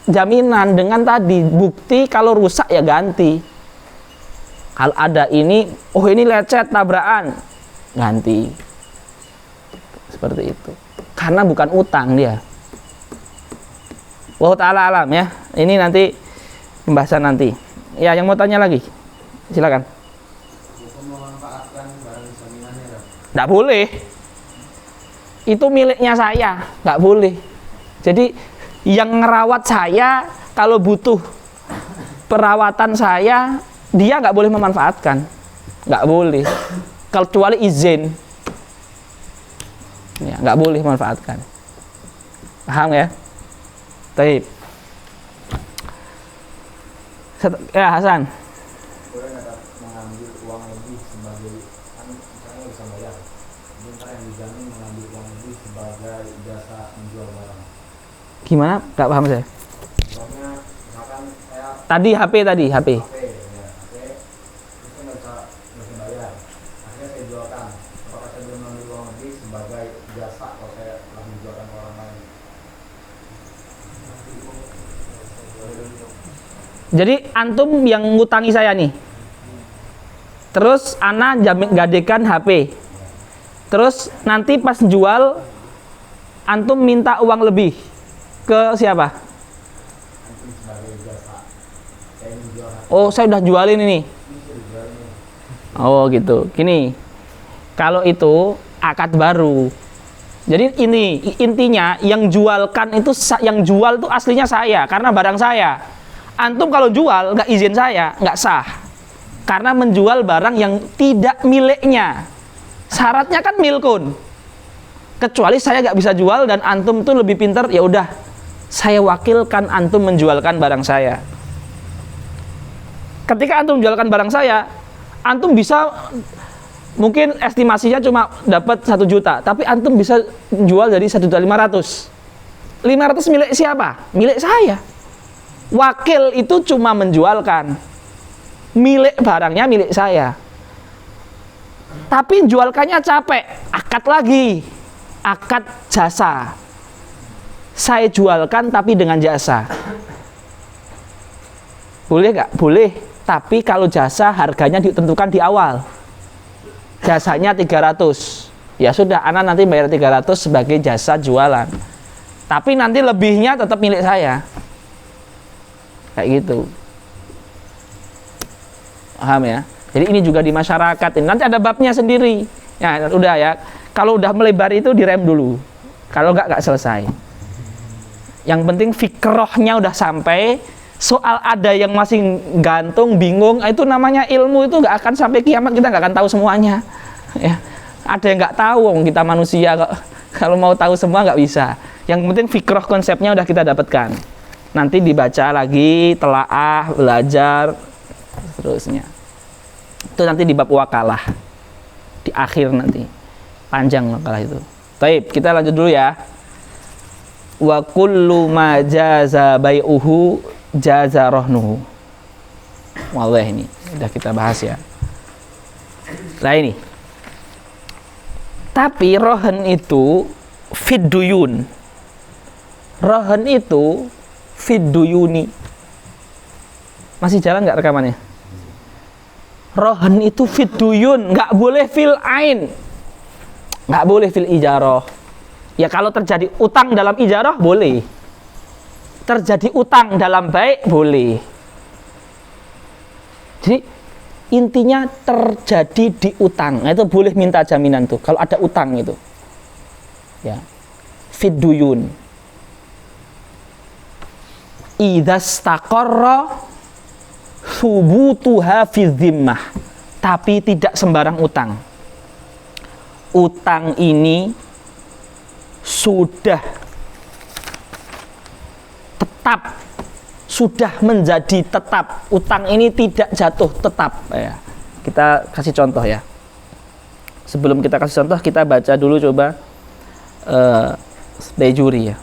jaminan, dengan tadi bukti, kalau rusak ya ganti. Kalau ada ini, oh ini lecet tabrakan, ganti. Seperti itu. Karena bukan utang dia. Wallahu ta'ala alam ya. Ini nanti pembahasan nanti. Ya, yang mau tanya lagi? Silakan. Hukum memanfaatkan barang jaminannya, Bang? Nggak boleh. Itu miliknya saya, nggak boleh. Jadi yang ngerawat saya, kalau butuh perawatan saya, dia nggak boleh memanfaatkan. Nggak boleh. Kecuali izin. Ya, nggak boleh memanfaatkan. Paham ya? Baik. Ya, Hasan. Boleh nggak mengambil uang lebih sebagai, kan misalnya bisa bayar, minta yang dijamin mengambil uang lebih sebagai jasa menjual barang. Gimana? Nggak paham saya. Uangnya misalkan saya Tadi HP tadi. HP, ya, HP, terus saya nggak bisa bayar, akhirnya saya jualkan. Apakah saya boleh mengambil uang lebih sebagai jasa kalau saya telah menjualkan ke orang lain? Jadi antum yang ngutangi saya nih. Terus ana gadekan HP. Terus nanti pas jual antum minta uang lebih ke siapa? Antum sebagai jasa, saya menjual HP, Oh, saya udah jualin ini. Oh gitu. Gini, kalau itu akad baru. Jadi ini intinya yang jualkan itu, yang jual itu aslinya saya karena barang saya. Antum kalau jual nggak izin saya, nggak sah. Karena menjual barang yang tidak miliknya. Syaratnya kan milkun. Kecuali saya nggak bisa jual dan antum tuh lebih pintar, ya udah saya wakilkan antum menjualkan barang saya. Ketika antum menjualkan barang saya, antum bisa mungkin estimasinya cuma dapat 1 juta, tapi antum bisa jual dari 1.500.000. 500 milik siapa? Milik saya. Wakil itu cuma menjualkan. Milik barangnya milik saya. Tapi jualkannya capek, akad lagi. Akad jasa. Saya jualkan tapi dengan jasa. Boleh nggak? Boleh. Tapi kalau jasa harganya ditentukan di awal. Jasanya 300. Ya sudah, ana nanti bayar 300 sebagai jasa jualan. Tapi nanti lebihnya tetap milik saya. Kayak gitu. Paham ya? Jadi ini juga di masyarakat ini. Nanti ada babnya sendiri. Ya, udah ya. Kalau udah melebar itu direm dulu. Kalau nggak selesai. Yang penting fikrohnya udah sampai. Soal ada yang masih gantung, bingung, itu namanya ilmu itu nggak akan sampai kiamat, kita nggak akan tahu semuanya. Ya. Ada yang nggak tahu, kita manusia kok. Kalau mau tahu semua nggak bisa. Yang penting fikroh konsepnya udah kita dapatkan. Nanti dibaca lagi, telaah, belajar, seterusnya. Itu nanti di bab wakalah. Di akhir nanti. Panjang wakalah itu. Baik, kita lanjut dulu ya. Wa kullu ma jaza bai'uhu jaza rohnuhu. Wallah, ini udah kita bahas ya. Nah ini. Tapi rohan itu fidduyun. Rohan itu fidduyuni. Masih jalan nggak rekamannya? Rohan itu fidduyun, nggak boleh fil ain, nggak boleh fil ijarah. Ya kalau terjadi utang dalam ijarah boleh. Terjadi utang dalam baik boleh. Jadi intinya terjadi di utang, nah, itu boleh minta jaminan tuh kalau ada utang itu. Ya. Fidduyun. Idzastaqarra subutuha fi dhimmah. Tapi tidak sembarang utang. Utang ini sudah tetap, sudah menjadi tetap. Utang ini tidak jatuh, tetap ya. Kita kasih contoh ya. Sebelum kita kasih contoh, kita baca dulu coba Bejuri ya.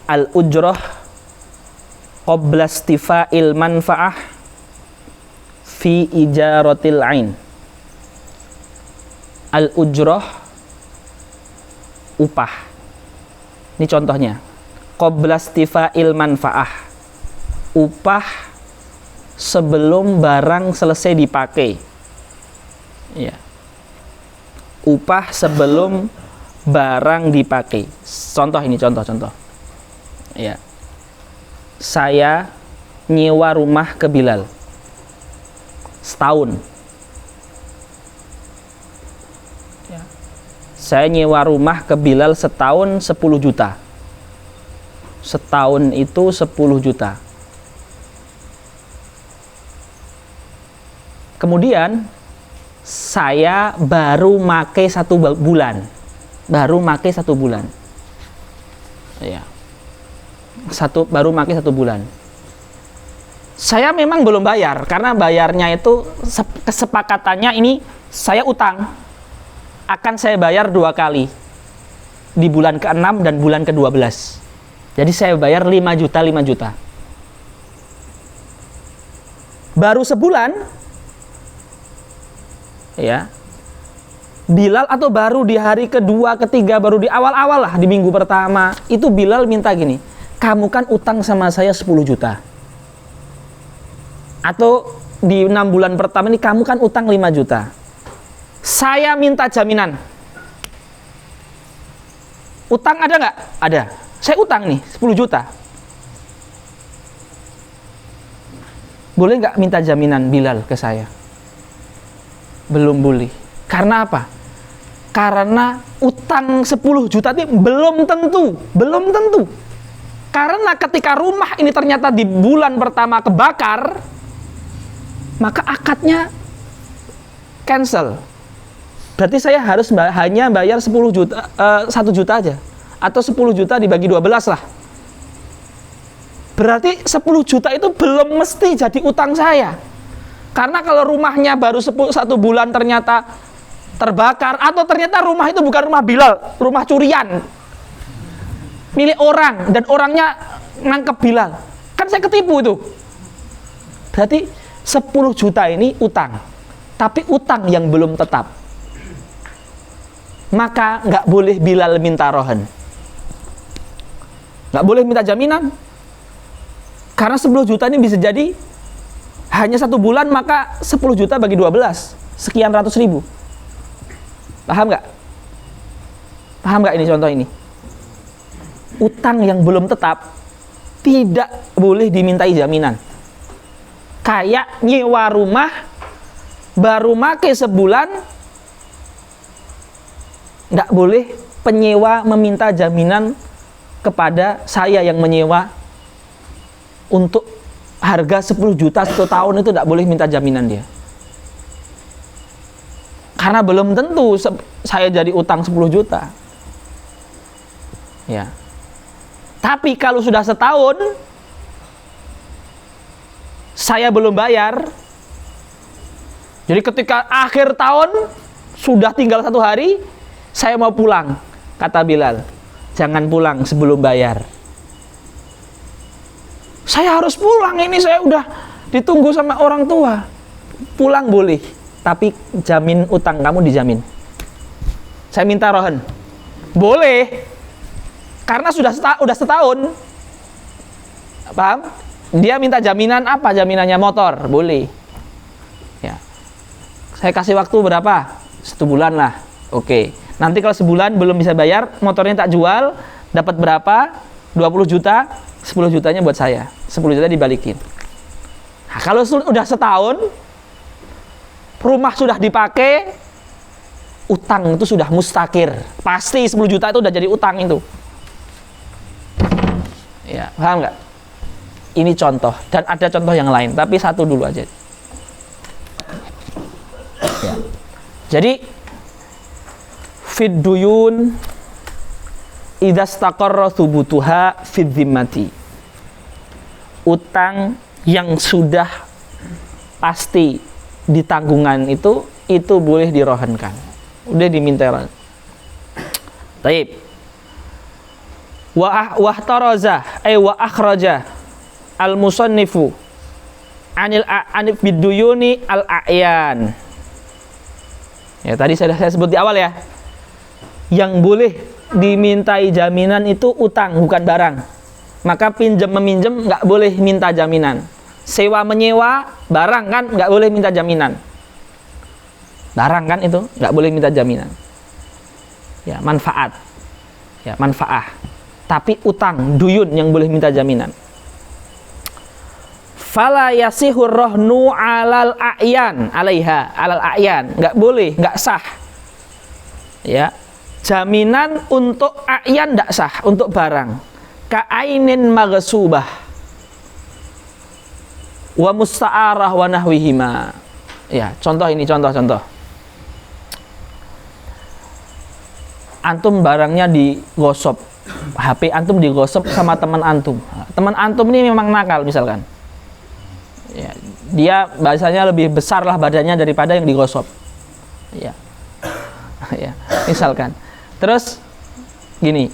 Al-ujrah qabla istifa'il manfa'ah fi ijaratil ain. Al-ujrah, upah. Ini contohnya. Qabla istifa'il manfa'ah. Upah sebelum barang selesai dipakai. Ya. Upah sebelum barang dipakai. Contoh ini, contoh. Ya. Saya nyewa rumah ke Bilal setahun. Ya. Saya nyewa rumah ke Bilal setahun 10 juta. Setahun itu 10 juta. Kemudian saya baru make 1 bulan. Ya. Baru pakai 1 bulan. Saya memang belum bayar karena bayarnya itu kesepakatannya ini saya utang akan saya bayar 2 kali di bulan ke-6 dan bulan ke-12. Jadi saya bayar 5 juta. Baru sebulan ya. Bilal atau baru di hari kedua, ketiga, baru di awal-awal lah, di minggu pertama itu Bilal minta gini, kamu kan utang sama saya 10 juta. Atau di 6 bulan pertama ini kamu kan utang 5 juta. Saya minta jaminan. Utang ada nggak? Ada. Saya utang nih 10 juta. Boleh nggak minta jaminan Bilal ke saya? Belum boleh. Karena apa? Karena utang 10 juta ini belum tentu. Karena ketika rumah ini ternyata di bulan pertama kebakar, maka akadnya cancel. Berarti saya harus hanya bayar 10 juta, 1 juta aja. Atau 10 juta dibagi 12 lah. Berarti 10 juta itu belum mesti jadi utang saya. Karena kalau rumahnya baru 1 bulan ternyata terbakar, atau ternyata rumah itu bukan rumah Bilal, rumah curian, milik orang, dan orangnya nangkep Bilal, kan saya ketipu itu. Berarti 10 juta ini utang, tapi utang yang belum tetap. Maka nggak boleh Bilal minta rohan, nggak boleh minta jaminan. Karena 10 juta ini bisa jadi hanya 1 bulan, maka 10 juta bagi 12 sekian ratus ribu. Paham nggak? Paham nggak ini contoh ini? Utang yang belum tetap tidak boleh dimintai jaminan. Kayak nyewa rumah baru make sebulan, nggak boleh penyewa meminta jaminan kepada saya yang menyewa untuk harga 10 juta 1 tahun, itu tidak boleh minta jaminan dia. Karena belum tentu saya jadi utang 10 juta. Ya. Tapi kalau sudah setahun saya belum bayar, jadi ketika akhir tahun sudah tinggal 1 hari, saya mau pulang, kata Bilal, jangan pulang sebelum bayar. Saya harus pulang, ini saya udah ditunggu sama orang tua. Pulang boleh, tapi jamin utang kamu dijamin. Saya minta rohan, boleh, karena sudah setahun. Paham? Dia minta jaminan apa? Jaminannya motor, boleh. Ya. Saya kasih waktu berapa? 1 bulan lah. Oke. Nanti kalau sebulan belum bisa bayar, motornya tak jual, dapat berapa? 20 juta, 10 jutanya buat saya. 10 juta dibalikin. Nah, kalau sudah setahun, rumah sudah dipakai, utang itu sudah mustakir. Pasti 10 juta itu udah jadi utang itu. Ya, paham nggak? Ini contoh, dan ada contoh yang lain, tapi satu dulu aja. Ya. Jadi, fid duyun idza istaqarra thubutuha fid dhimmati. Utang yang sudah pasti di tanggungan itu boleh dirohankan. Udah diminta rohan. Taib. Wa taraza wa akhraja al musannifu anif biduyuni al a'yan. Ya, tadi saya sebut di awal ya. Yang boleh dimintai jaminan itu utang, bukan barang. Maka pinjam meminjam nggak boleh minta jaminan. Sewa menyewa barang kan nggak boleh minta jaminan. Barang kan itu nggak boleh minta jaminan. Ya, manfaat. Ya, manfaah. Tapi utang, duyun yang boleh minta jaminan. Fala yasihur rohnu alal a'yan alaiha alal a'yan, nggak boleh, nggak sah. Ya, jaminan untuk a'yan nggak sah, untuk barang. Ka'ainin maghsubah wa musta'arah wa nahwihima. Ya, contoh ini, contoh. Antum barangnya digosop, HP antum digosop sama teman antum. Teman antum ini memang nakal misalkan. Ya, dia bahasanya lebih besar lah badannya daripada yang digosop. Ya. Ya, misalkan. Terus gini.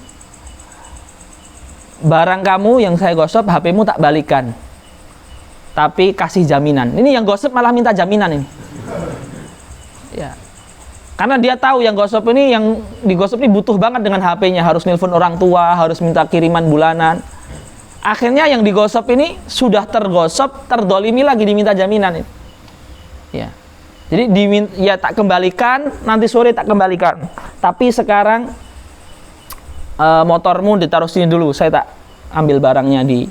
Barang kamu yang saya gosop, HP-mu tak balikan. Tapi kasih jaminan. Ini yang gosip malah minta jaminan ini. Ya. Karena dia tahu yang gosip ini, yang digosip ini butuh banget dengan HP-nya, harus nelpon orang tua, harus minta kiriman bulanan. Akhirnya yang digosip ini sudah tergosop, terdolimi lagi diminta jaminan ini. Ya. Jadi ya tak kembalikan, nanti sore tak kembalikan. Tapi sekarang motormu ditaruh sini dulu, saya tak ambil barangnya di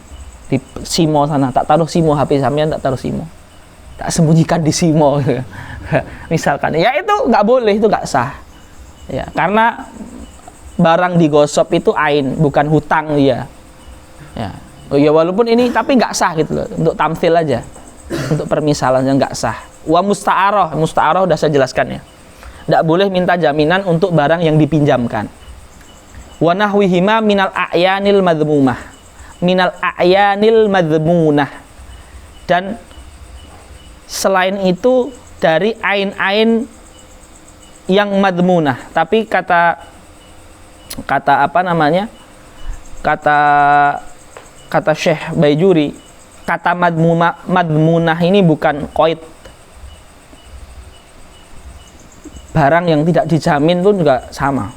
Simo sana, tak taruh Simo, HP sampean tak taruh Simo, tak sembunyikan di Simo. Misalkan, ya itu nggak boleh, itu nggak sah. Ya, karena barang digosop itu ain, bukan hutang dia. Ya, oh ya walaupun ini tapi nggak sah gitu loh, untuk tamthil aja, untuk permisalan yang nggak sah. Wa musta'aroh, musta'aroh udah saya jelaskan ya. Nggak boleh minta jaminan untuk barang yang dipinjamkan. Wa nahwihima minal a'yanil madhmumah, minal a'yanil madhmunah, dan selain itu dari ain-ain yang madmunah. Tapi kata apa namanya, kata Syekh Baijuri, kata madmunah ini bukan qaid. Barang yang tidak dijamin pun juga sama.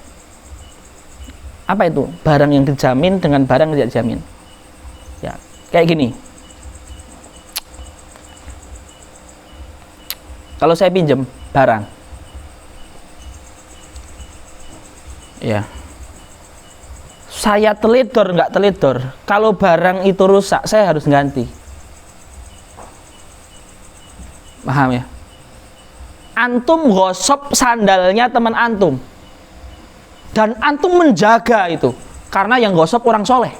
Apa itu barang yang dijamin dengan barang yang tidak dijamin? Ya, kayak gini. Kalau saya pinjam barang, ya, saya teledor nggak teledor, kalau barang itu rusak saya harus ganti. Paham ya? Antum gosop sandalnya teman antum, dan antum menjaga itu karena yang gosop orang soleh.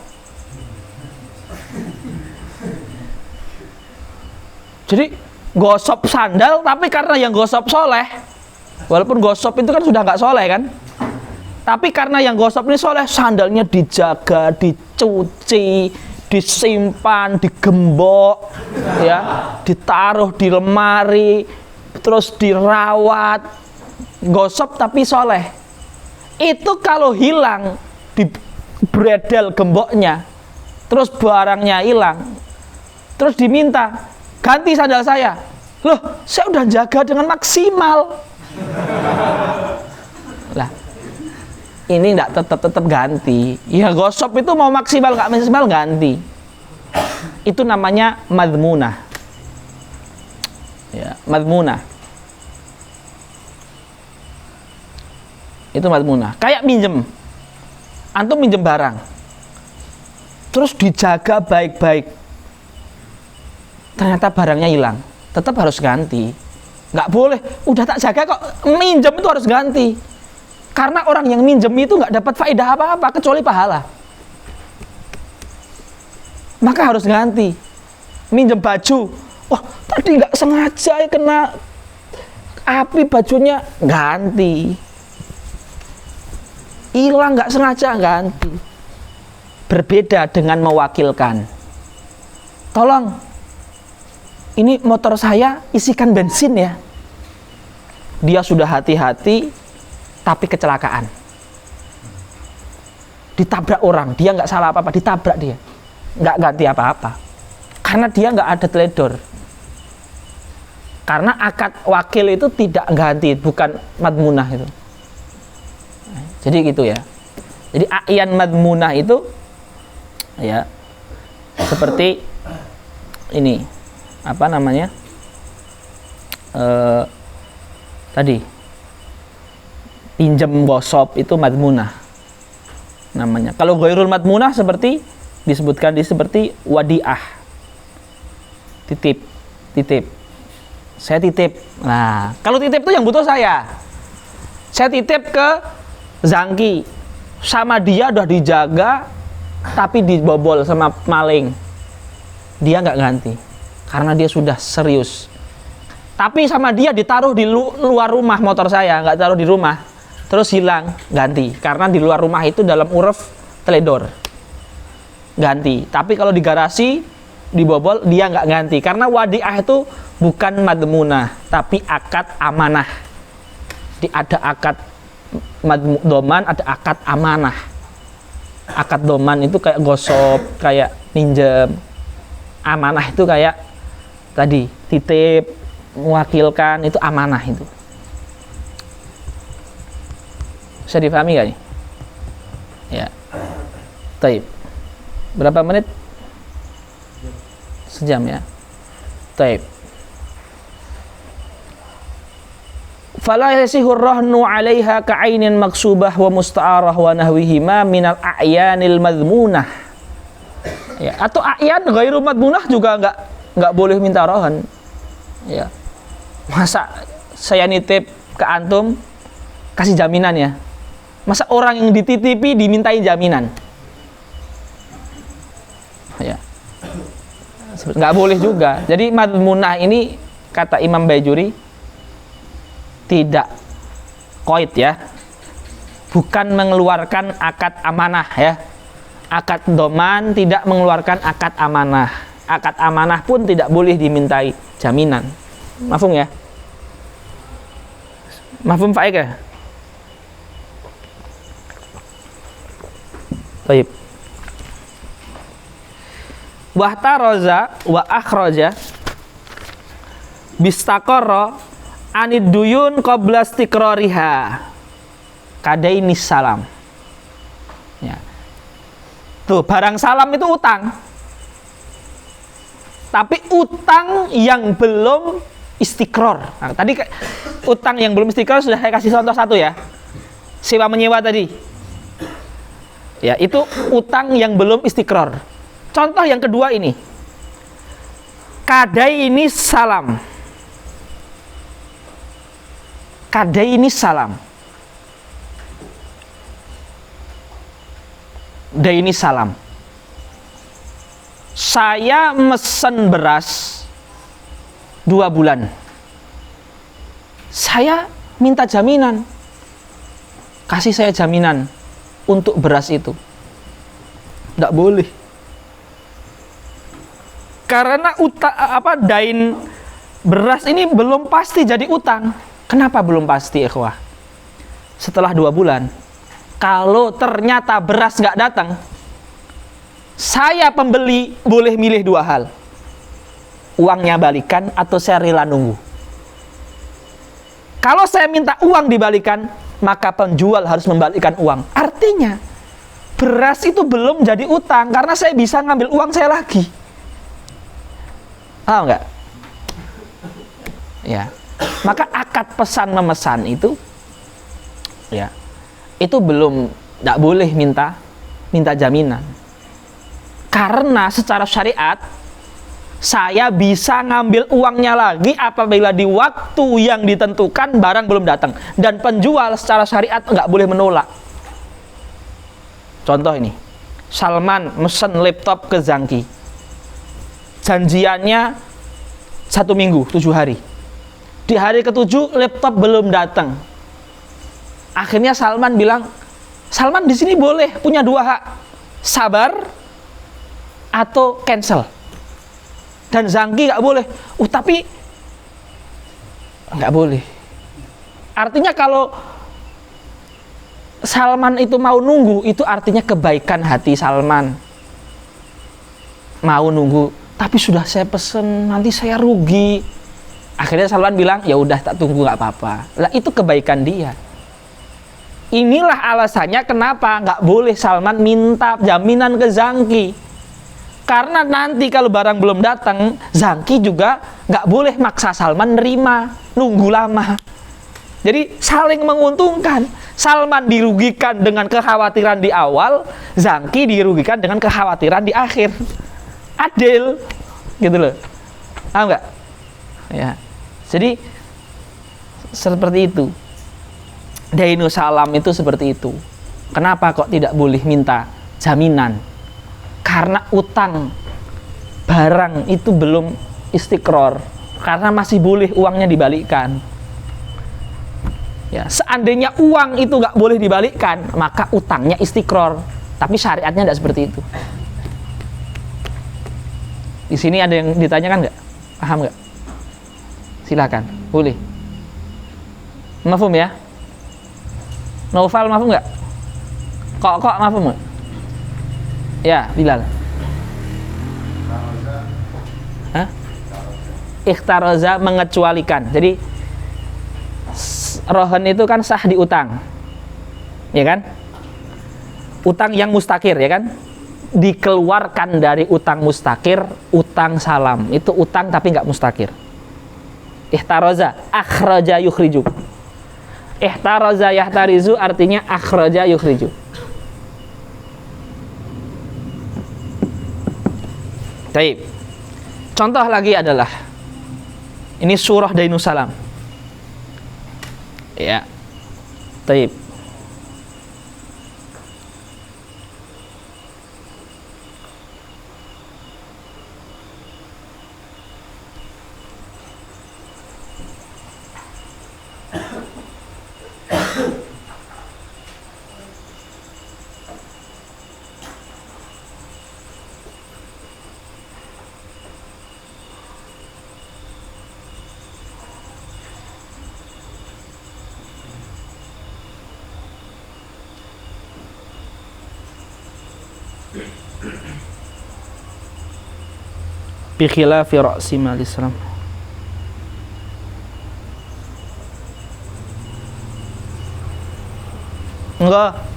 Jadi gosop sandal, tapi karena yang gosop soleh, walaupun gosop itu kan sudah nggak soleh kan, tapi karena yang gosop ini soleh, sandalnya dijaga, dicuci, disimpan, digembok, ya, ditaruh di lemari, terus dirawat, gosop tapi soleh. Itu kalau hilang, di bredel gemboknya, terus barangnya hilang, terus diminta ganti sandal saya. Loh, saya udah jaga dengan maksimal. Lah, ini enggak tetap ganti. Ya gosop itu mau maksimal nggak maksimal ganti. Itu namanya madmunah. Ya, madmunah. Itu madmunah. Kayak minjem. Antum minjem barang, terus dijaga baik-baik, ternyata barangnya hilang, tetap harus ganti. Nggak boleh, udah tak jaga kok minjem itu harus ganti. Karena orang yang minjem itu nggak dapat faedah apa-apa kecuali pahala. Maka harus ganti. Minjem baju, wah tadi nggak sengaja kena api bajunya, ganti. Hilang nggak sengaja, ganti. Berbeda dengan mewakilkan. Tolong, ini motor saya isikan bensin ya. Dia sudah hati-hati, tapi kecelakaan. Ditabrak orang, dia nggak salah apa-apa, ditabrak dia. Nggak ganti apa-apa. Karena dia nggak ada teledor. Karena akad wakil itu tidak ganti, bukan madmunah itu. Jadi gitu ya. Jadi a'yan madmunah itu ya seperti ini, apa namanya, tadi pinjam gosop itu madmunah namanya. Kalau ghairul madmunah seperti disebutkan di seperti wadiah, titip. Saya titip. Nah, kalau titip itu yang butuh saya titip ke Zangki, sama dia udah dijaga tapi dibobol sama maling, dia nggak ganti karena dia sudah serius. Tapi sama dia ditaruh di luar rumah motor saya, nggak taruh di rumah, terus hilang, ganti. Karena di luar rumah itu dalam uruf teledor, ganti. Tapi kalau di garasi dibobol, dia nggak ganti karena wadiah itu bukan madmunah tapi akad amanah. Ada akad doman, ada akad amanah. Akad doman itu kayak gosop, kayak minjem. Amanah itu kayak tadi titip, mewakilkan, itu amanah itu. Bisa dipahami gak nih? Ya. Taib. Berapa menit? Sejam ya. Taib. Fala yasihur rahnu 'alaiha ka'ainin maksubah wa musta'arah wa nahwihima minal a'yanil madhmunah. Ya, atau a'yan ghairu madhmunah juga enggak boleh minta rohan. Ya. Masa saya nitip ke antum kasih jaminan ya? Masa orang yang dititipi dimintai jaminan? Ya. Nggak boleh juga. Jadi madmunah ini kata Imam Bajuri tidak qaid ya. Bukan mengeluarkan akad amanah ya. Akad doman tidak mengeluarkan akad amanah. Akad amanah pun tidak boleh dimintai jaminan. Mafhum ya? Mafhum faik ya? Baik. Wahtaraza wa akhraja bistaqarra anid duyun qabla istiqrariha kadainis salam. Ya. Tuh, barang salam itu utang. Tapi utang yang belum istiqror. Nah, tadi utang yang belum istiqror sudah saya kasih contoh satu ya. Sewa menyewa tadi. Ya, itu utang yang belum istiqror. Contoh yang kedua ini. Kadai salam. Kadai salam. Daini salam. Saya mesen beras 2 bulan. Saya minta jaminan. Kasih saya jaminan untuk beras itu. Tidak boleh. Karena dain beras ini belum pasti jadi utang. Kenapa belum pasti, ikhwah? Setelah 2 bulan, kalau ternyata beras nggak datang, saya pembeli boleh milih 2 hal. Uangnya balikan atau saya rela nunggu. Kalau saya minta uang dibalikan, maka penjual harus membalikan uang. Artinya, beras itu belum jadi utang karena saya bisa ngambil uang saya lagi. Paham nggak? Ya. Maka akad pesan memesan itu, ya, itu belum, tidak boleh minta jaminan. Karena secara syariat, saya bisa ngambil uangnya lagi apabila di waktu yang ditentukan barang belum datang. Dan penjual secara syariat nggak boleh menolak. Contoh ini, Salman mesen laptop ke Zangki. Janjiannya 1 minggu, 7 hari. Di hari ke-7 laptop belum datang. Akhirnya Salman bilang, Salman di sini boleh punya 2 hak, sabar atau cancel. Dan Zangki nggak boleh. Tapi nggak boleh. Artinya kalau Salman itu mau nunggu, itu artinya kebaikan hati Salman. Mau nunggu. Tapi sudah saya pesen, nanti saya rugi. Akhirnya Salman bilang, ya udah tak tunggu nggak apa-apa. Lah itu kebaikan dia. Inilah alasannya kenapa nggak boleh Salman minta jaminan ke Zangki. Karena nanti kalau barang belum datang, Zangki juga nggak boleh maksa Salman nerima, nunggu lama. Jadi saling menguntungkan. Salman dirugikan dengan kekhawatiran di awal, Zangki dirugikan dengan kekhawatiran di akhir. Adil, gitu loh. Paham nggak? Ya. Jadi seperti itu. Dainu salam itu seperti itu. Kenapa kok tidak boleh minta jaminan? Karena utang barang itu belum istiqror. Karena masih boleh uangnya dibalikkan. Ya, seandainya uang itu nggak boleh dibalikkan, maka utangnya istiqror. Tapi syariatnya tidak seperti itu. Di sini ada yang ditanyakan nggak? Paham nggak? Silakan, boleh. Mafhum ya? Naufal mafhum nggak? Kok mafhum nggak? Ya, Bilal. Hah? Ikhtaraza mengecualikan. Jadi rohan itu kan sah di utang, ya kan? Utang yang mustakir, ya kan? Dikeluarkan dari utang mustakir, utang salam. Itu utang tapi nggak mustakir. Ihtaraza, akhraja yukhriju. Ihtaraza yahtarizu artinya akhraja yukhriju. Baik. Contoh lagi adalah ini surah Dainusalam. Ya. Baik. Bi khilafi ra'si malis salam. Enggak.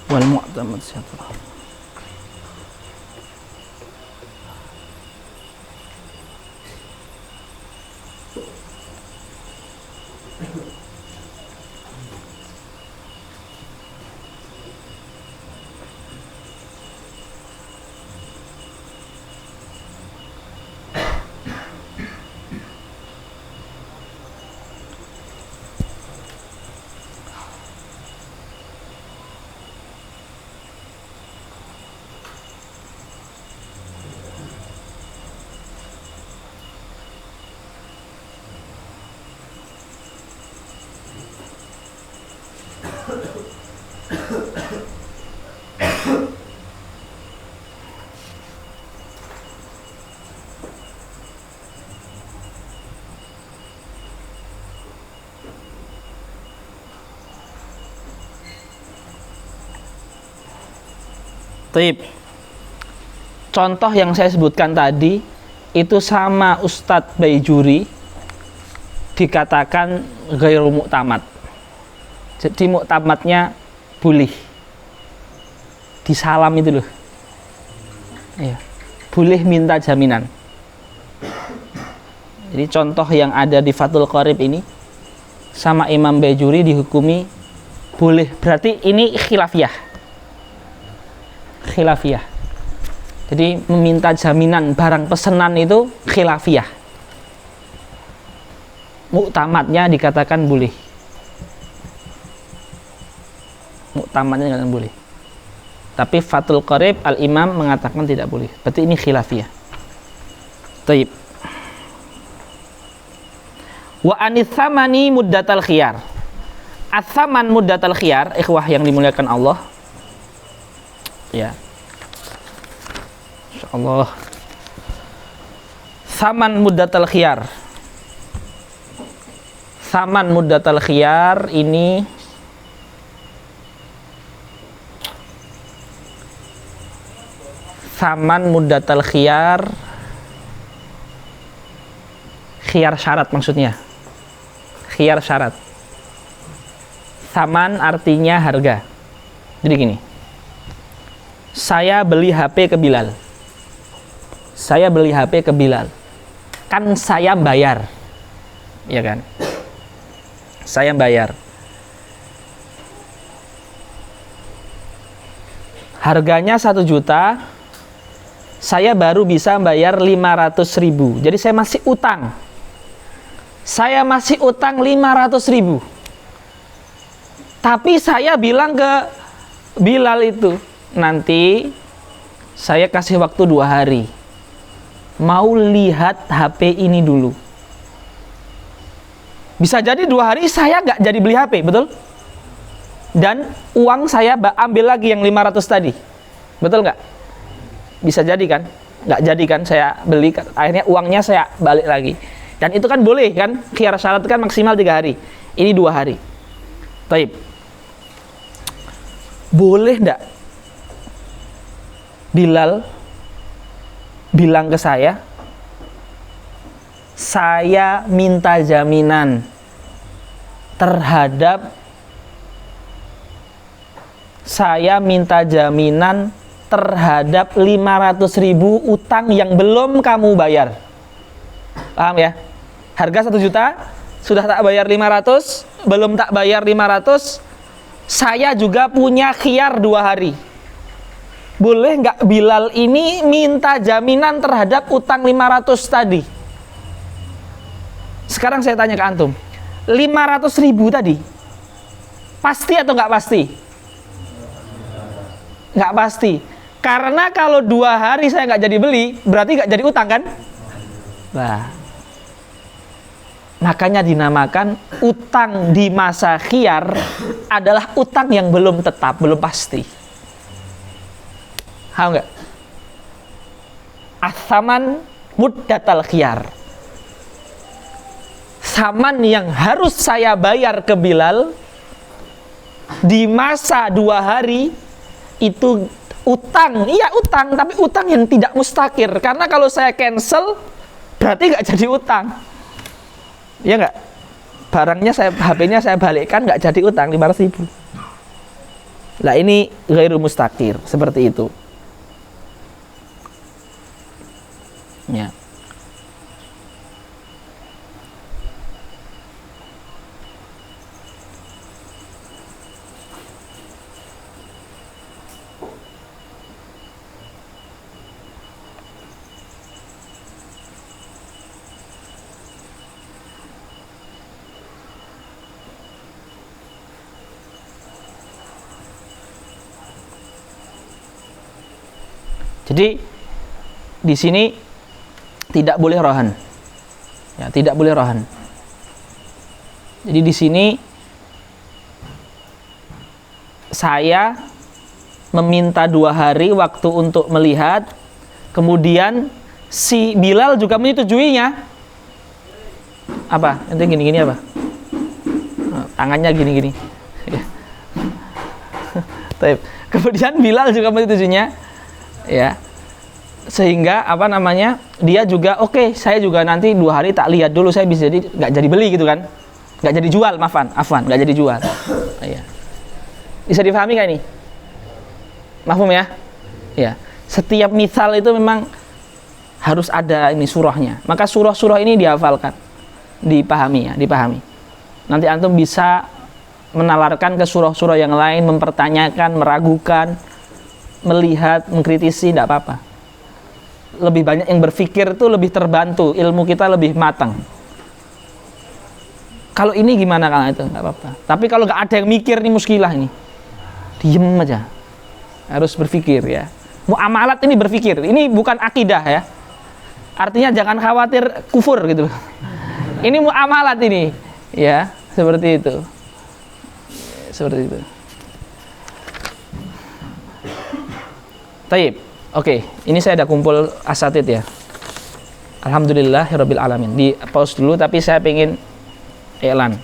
Wal mu'tamad siapa? Taib. Contoh yang saya sebutkan tadi itu sama Ustadz Baijuri dikatakan ghairu mu'tamad. Jadi mu'tamadnya boleh disalam itu loh. Iya. Boleh minta jaminan. Jadi contoh yang ada di Fathul Qorib ini sama Imam Baijuri dihukumi boleh. Berarti ini khilafiyah. Khilafiyah. Jadi meminta jaminan barang pesanan itu khilafiyah. Mu'tamadnya dikatakan boleh. Mu'tamadnya dikatakan boleh. Tapi Fathul Qorib Al-Imam mengatakan tidak boleh. Berarti ini khilafiyah. Taib. Wa anithamani muddatal khiyar. Athaman muddatal khiyar, ikhwah yang dimuliakan Allah. Ya. Insyaallah. Saman muddatal khiyar. Saman muddatal khiyar ini saman muddatal khiyar, khiyar syarat maksudnya. Khiyar syarat. Saman artinya harga. Jadi gini. Saya beli HP ke Bilal. Saya beli HP ke Bilal. Kan saya bayar. Ya kan? Saya bayar. Harganya 1 juta. Saya baru bisa bayar 500.000. Jadi saya masih utang. Saya masih utang 500.000. Tapi saya bilang ke Bilal itu, nanti saya kasih waktu 2 hari. Mau lihat HP ini dulu. Bisa jadi 2 hari saya nggak jadi beli HP, betul? Dan uang saya ambil lagi yang 500 tadi. Betul nggak? Bisa jadi kan? Nggak jadi kan saya beli, akhirnya uangnya saya balik lagi. Dan itu kan boleh kan? Khiyar syarat kan maksimal 3 hari. Ini 2 hari. Taib. Boleh nggak Bilal bilang ke saya minta jaminan terhadap saya minta jaminan terhadap 500.000 utang yang belum kamu bayar. Paham ya? Harga 1 juta, sudah tak bayar 500, belum tak bayar 500, saya juga punya khiyar 2 hari. Boleh nggak Bilal ini minta jaminan terhadap utang 500 tadi? Sekarang saya tanya ke antum, 500.000 tadi, pasti atau nggak pasti? Nggak pasti. Karena kalau 2 hari saya nggak jadi beli, berarti nggak jadi utang kan? Nah, makanya dinamakan utang di masa khiyar adalah utang yang belum tetap, belum pasti. Paham nggak? As-saman muddatal khiyar. Saman yang harus saya bayar ke Bilal di masa 2 hari itu utang, iya utang, tapi utang yang tidak mustakir. Karena kalau saya cancel, berarti nggak jadi utang. Iya nggak? Barangnya HP-nya saya balikkan, nggak jadi utang 500.000. Nah ini ghairu mustakir, seperti itu. Ya. Jadi di sini tidak boleh rohan, ya tidak boleh rohan. Jadi di sini saya meminta 2 hari waktu untuk melihat, kemudian si Bilal juga menyetujuinya. Apa? Nanti gini-gini apa? Tangannya gini-gini. Kemudian Bilal juga menyetujuinya. Ya, sehingga apa namanya, dia juga oke, saya juga nanti 2 hari tak lihat dulu, saya bisa jadi nggak jadi beli gitu kan, nggak jadi jual, afwan nggak jadi jual. Ya. Bisa difahami nggak ini? Mafhum ya? Ya, setiap misal itu memang harus ada ini surahnya, maka surah-surah ini dihafalkan, dipahami ya, dipahami. Nanti antum bisa menalarkan ke surah-surah yang lain, mempertanyakan, meragukan, melihat, mengkritisi, tidak apa-apa. Lebih banyak yang berpikir itu lebih terbantu, ilmu kita lebih matang. Kalau ini gimana kalau itu, nggak apa-apa. Tapi kalau nggak ada yang mikir nih muskilah ini, diem aja. Harus berpikir ya. Muamalat ini berpikir, ini bukan akidah ya. Artinya jangan khawatir kufur gitu. Ini muamalat ini, ya seperti itu, seperti itu. Taib, oke, ini saya ada kumpul asatid ya. Alhamdulillahirabbil alamin. Di pause dulu, tapi saya pengen iklan.